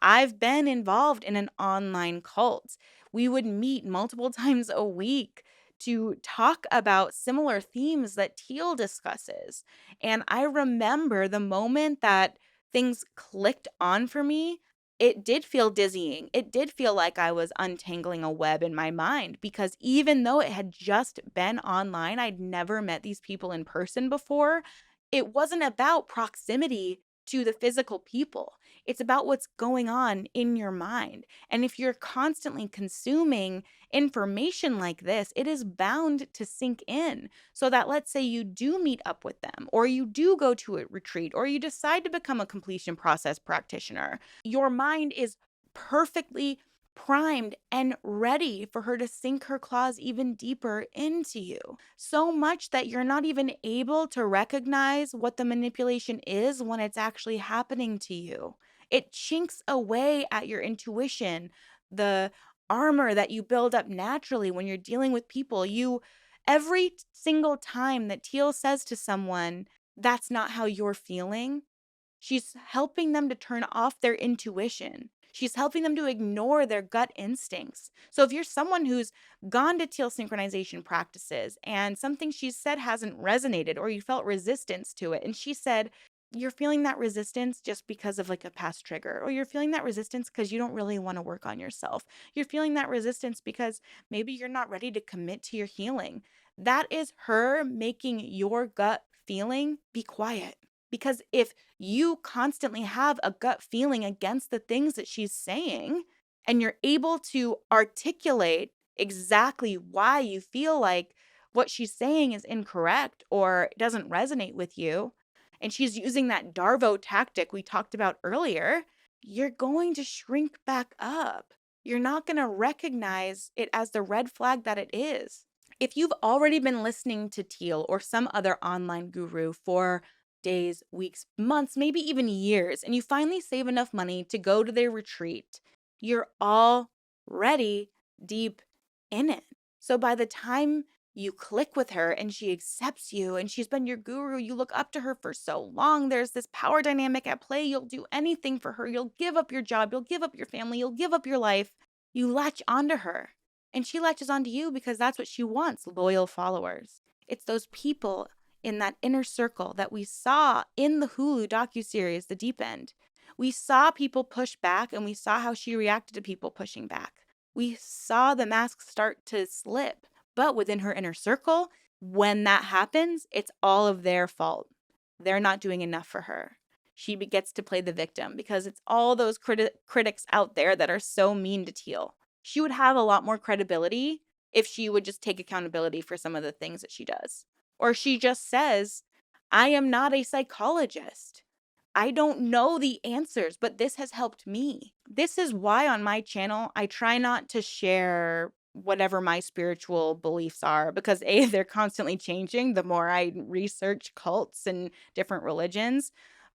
I've been involved in an online cult. We would meet multiple times a week to talk about similar themes that Teal discusses. And I remember the moment that things clicked on for me, it did feel dizzying. It did feel like I was untangling a web in my mind because even though it had just been online, I'd never met these people in person before. It wasn't about proximity to the physical people. It's about what's going on in your mind. And if you're constantly consuming information like this, it is bound to sink in. So that let's say you do meet up with them, or you do go to a retreat, or you decide to become a completion process practitioner, your mind is perfectly primed and ready for her to sink her claws even deeper into you. So much that you're not even able to recognize what the manipulation is when it's actually happening to you. It chinks away at your intuition, the armor that you build up naturally when you're dealing with people. Every single time that Teal says to someone, that's not how you're feeling, she's helping them to turn off their intuition. She's helping them to ignore their gut instincts. So if you're someone who's gone to Teal synchronization practices and something she said hasn't resonated or you felt resistance to it, and she said, you're feeling that resistance just because of like a past trigger, or you're feeling that resistance because you don't really want to work on yourself. You're feeling that resistance because maybe you're not ready to commit to your healing. That is her making your gut feeling be quiet. Because if you constantly have a gut feeling against the things that she's saying, and you're able to articulate exactly why you feel like what she's saying is incorrect or doesn't resonate with you, and she's using that DARVO tactic we talked about earlier, you're going to shrink back up. You're not going to recognize it as the red flag that it is. If you've already been listening to Teal or some other online guru for days, weeks, months, maybe even years, and you finally save enough money to go to their retreat, you're already deep in it. So by the time you click with her and she accepts you and she's been your guru, you look up to her for so long, there's this power dynamic at play. You'll do anything for her. You'll give up your job, you'll give up your family, you'll give up your life. You latch onto her. And she latches onto you because that's what she wants, loyal followers. It's those people in that inner circle that we saw in the Hulu docuseries, The Deep End. We saw people push back and we saw how she reacted to people pushing back. We saw the mask start to slip. But within her inner circle, when that happens, it's all of their fault. They're not doing enough for her. She gets to play the victim because it's all those critics out there that are so mean to Teal. She would have a lot more credibility if she would just take accountability for some of the things that she does. Or she just says, I am not a psychologist. I don't know the answers, but this has helped me. This is why on my channel, I try not to share whatever my spiritual beliefs are because A, they're constantly changing the more I research cults and different religions,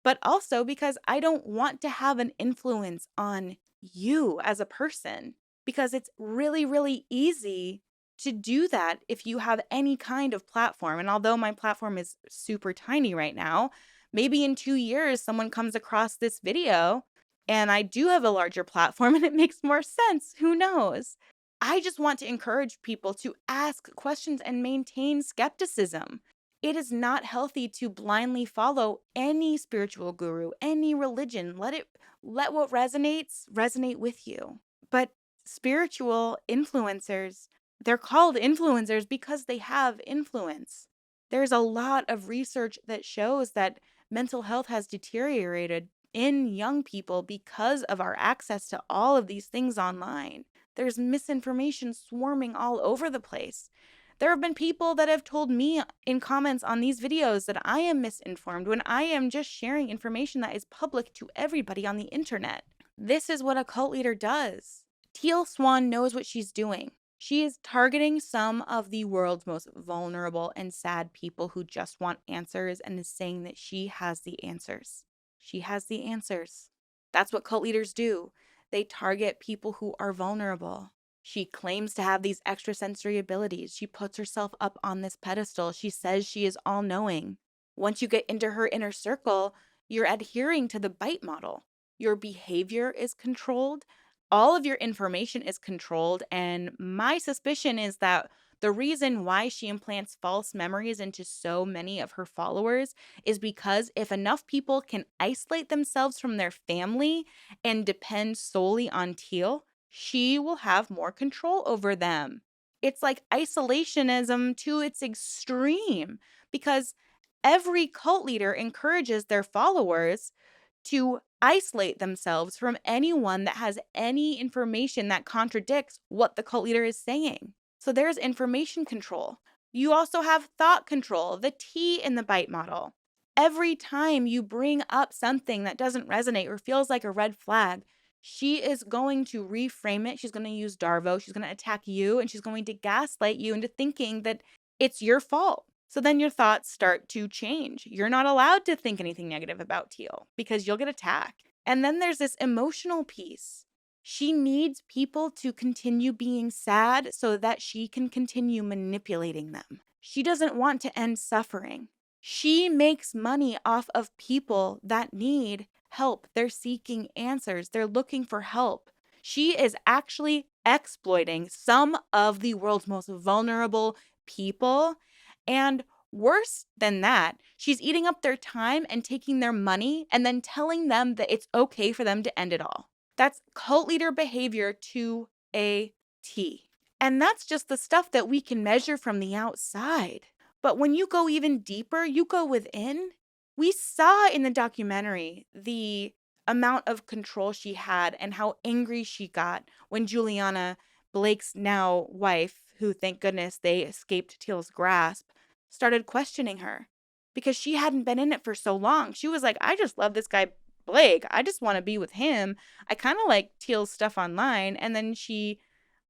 but also because I don't want to have an influence on you as a person because it's really, really easy to do that if you have any kind of platform. And although my platform is super tiny right now, maybe in 2 years, someone comes across this video and I do have a larger platform and it makes more sense. Who knows? I just want to encourage people to ask questions and maintain skepticism. It is not healthy to blindly follow any spiritual guru, any religion. Let what resonates resonate with you. But spiritual influencers, they're called influencers because they have influence. There's a lot of research that shows that mental health has deteriorated in young people because of our access to all of these things online. There's misinformation swarming all over the place. There have been people that have told me in comments on these videos that I am misinformed when I am just sharing information that is public to everybody on the internet. This is what a cult leader does. Teal Swan knows what she's doing. She is targeting some of the world's most vulnerable and sad people who just want answers and is saying that she has the answers. She has the answers. That's what cult leaders do. They target people who are vulnerable. She claims to have these extrasensory abilities. She puts herself up on this pedestal. She says she is all-knowing. Once you get into her inner circle, you're adhering to the bite model. Your behavior is controlled. All of your information is controlled. And my suspicion is that the reason why she implants false memories into so many of her followers is because if enough people can isolate themselves from their family and depend solely on Teal, she will have more control over them. It's like isolationism to its extreme because every cult leader encourages their followers to isolate themselves from anyone that has any information that contradicts what the cult leader is saying. So there's information control. You also have thought control, the T in the bite model. Every time you bring up something that doesn't resonate or feels like a red flag, she is going to reframe it. She's going to use DARVO. She's going to attack you and she's going to gaslight you into thinking that it's your fault. So then your thoughts start to change. You're not allowed to think anything negative about Teal because you'll get attacked. And then there's this emotional piece. She needs people to continue being sad so that she can continue manipulating them. She doesn't want to end suffering. She makes money off of people that need help. They're seeking answers. They're looking for help. She is actually exploiting some of the world's most vulnerable people. And worse than that, she's eating up their time and taking their money and then telling them that it's okay for them to end it all. That's cult leader behavior to a T. And that's just the stuff that we can measure from the outside. But when you go even deeper, you go within. We saw in the documentary the amount of control she had and how angry she got when Juliana, Blake's now wife, who thank goodness they escaped Teal's grasp, started questioning her because she hadn't been in it for so long. She was like, I just love this guy, Blake. I just want to be with him. I kind of like Teal's stuff online. And then she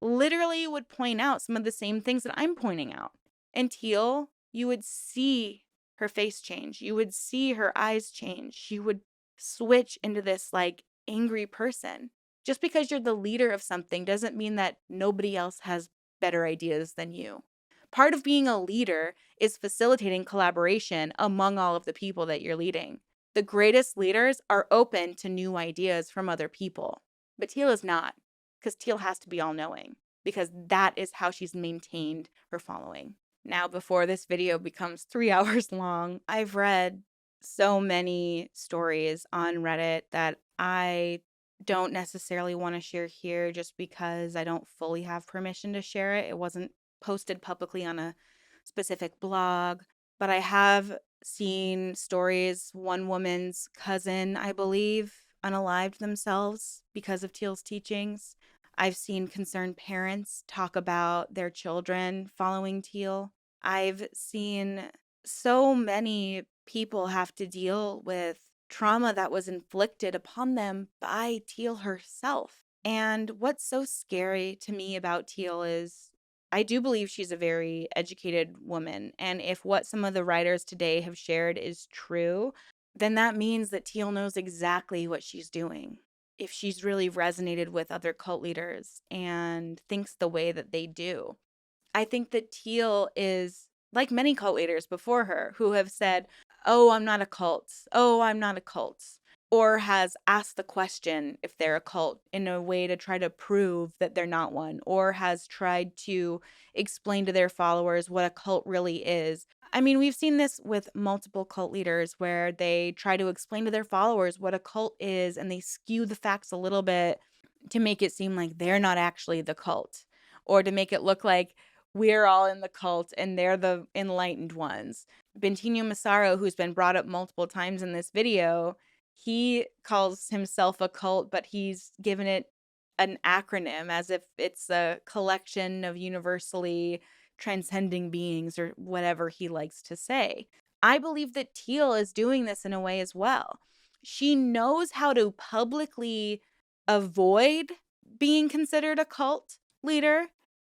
literally would point out some of the same things that I'm pointing out. And Teal, you would see her face change. You would see her eyes change. She would switch into this like angry person. Just because you're the leader of something doesn't mean that nobody else has better ideas than you. Part of being a leader is facilitating collaboration among all of the people that you're leading. The greatest leaders are open to new ideas from other people. But Teal is not, because Teal has to be all knowing, because that is how she's maintained her following. Now, before this video becomes 3 hours long, I've read so many stories on Reddit that I don't necessarily want to share here just because I don't fully have permission to share it. It wasn't posted publicly on a specific blog, but I have seen stories. One woman's cousin, I believe, unalived themselves because of Teal's teachings. I've seen concerned parents talk about their children following Teal. I've seen so many people have to deal with trauma that was inflicted upon them by Teal herself. And what's so scary to me about Teal is I do believe she's a very educated woman. And if what some of the writers today have shared is true, then that means that Teal knows exactly what she's doing. If she's really resonated with other cult leaders and thinks the way that they do. I think that Teal is like many cult leaders before her who have said, "Oh, I'm not a cult. Oh, I'm not a cult." Or has asked the question if they're a cult in a way to try to prove that they're not one, or has tried to explain to their followers what a cult really is. I mean, we've seen this with multiple cult leaders where they try to explain to their followers what a cult is and they skew the facts a little bit to make it seem like they're not actually the cult, or to make it look like we're all in the cult and they're the enlightened ones. Bentinho Massaro, who's been brought up multiple times in this video, he calls himself a cult, but he's given it an acronym as if it's a collection of universally transcending beings or whatever he likes to say. I believe that Teal is doing this in a way as well. She knows how to publicly avoid being considered a cult leader,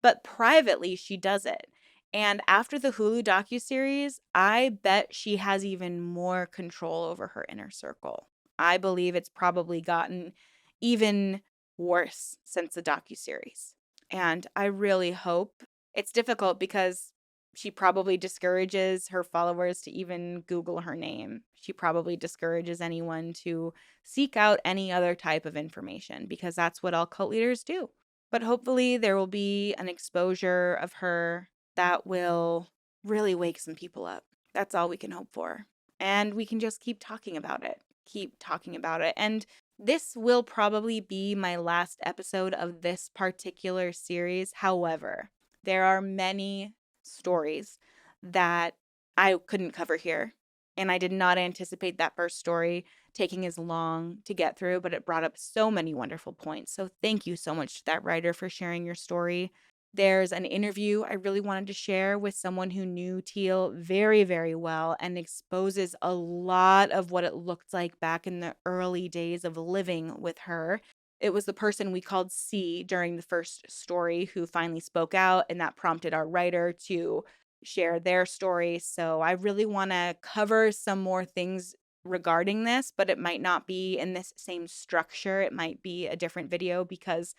but privately she does it. And after the Hulu docuseries, I bet she has even more control over her inner circle. I believe it's probably gotten even worse since the docuseries. And I really hope it's difficult because she probably discourages her followers to even Google her name. She probably discourages anyone to seek out any other type of information because that's what all cult leaders do. But hopefully there will be an exposure of her that will really wake some people up. That's all we can hope for. And we can just keep talking about it. Keep talking about it. And this will probably be my last episode of this particular series. However, there are many stories that I couldn't cover here. And I did not anticipate that first story taking as long to get through, but it brought up so many wonderful points. So thank you so much to that writer for sharing your story. There's an interview I really wanted to share with someone who knew Teal very, very well and exposes a lot of what it looked like back in the early days of living with her. It was the person we called C during the first story who finally spoke out, and that prompted our writer to share their story. So I really want to cover some more things regarding this, but it might not be in this same structure. It might be a different video because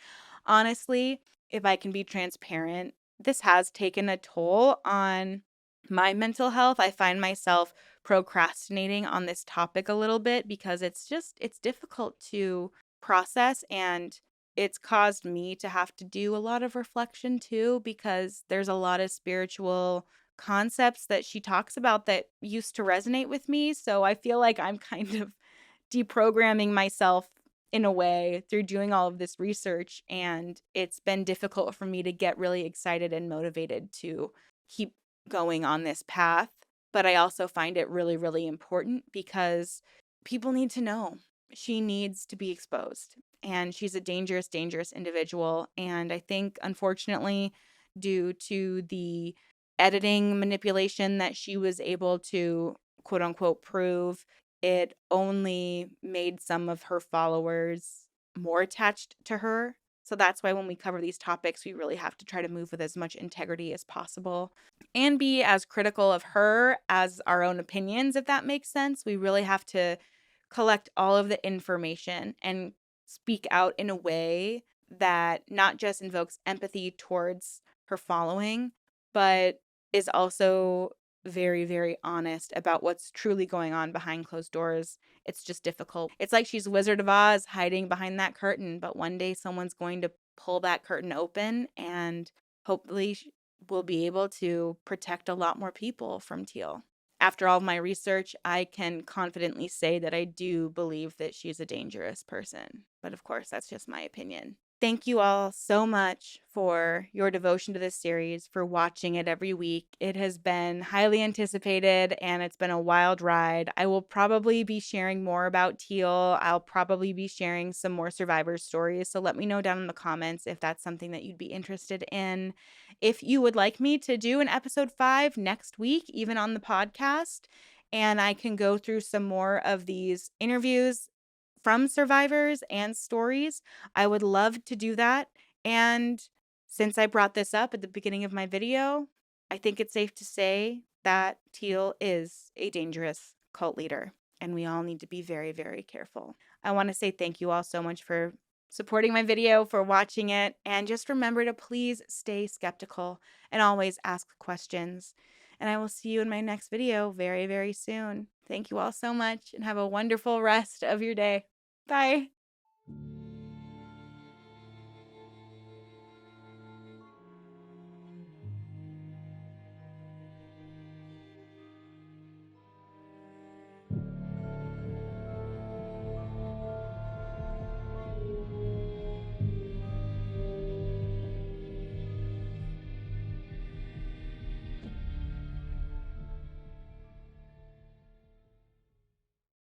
honestly, if I can be transparent, this has taken a toll on my mental health. I find myself procrastinating on this topic a little bit because it's difficult to process, and it's caused me to have to do a lot of reflection too because there's a lot of spiritual concepts that she talks about that used to resonate with me. So I feel like I'm kind of deprogramming myself in a way through doing all of this research. And it's been difficult for me to get really excited and motivated to keep going on this path. But I also find it really, really important because people need to know. She needs to be exposed. And she's a dangerous, dangerous individual. And I think, unfortunately, due to the editing manipulation that she was able to quote unquote prove, it only made some of her followers more attached to her So that's why when we cover these topics, we really have to try to move with as much integrity as possible and be as critical of her as our own opinions, if that makes sense. We really have to collect all of the information and speak out in a way that not just invokes empathy towards her following, but is also very, very honest about what's truly going on behind closed doors. It's just difficult. It's like she's Wizard of Oz hiding behind that curtain, but one day someone's going to pull that curtain open and hopefully we'll be able to protect a lot more people from Teal. After all of my research, I can confidently say that I do believe that she's a dangerous person. But of course, that's just my opinion. Thank you all so much for your devotion to this series, for watching it every week. It has been highly anticipated and it's been a wild ride. I will probably be sharing more about Teal. I'll probably be sharing some more survivor stories. So let me know down in the comments if that's something that you'd be interested in. If you would like me to do an episode 5 next week, even on the podcast, and I can go through some more of these interviews from survivors and stories, I would love to do that. And since I brought this up at the beginning of my video, I think it's safe to say that Teal is a dangerous cult leader, and we all need to be very, very careful. I want to say thank you all so much for supporting my video, for watching it, and just remember to please stay skeptical and always ask questions. And I will see you in my next video very, very soon. Thank you all so much and have a wonderful rest of your day. Bye.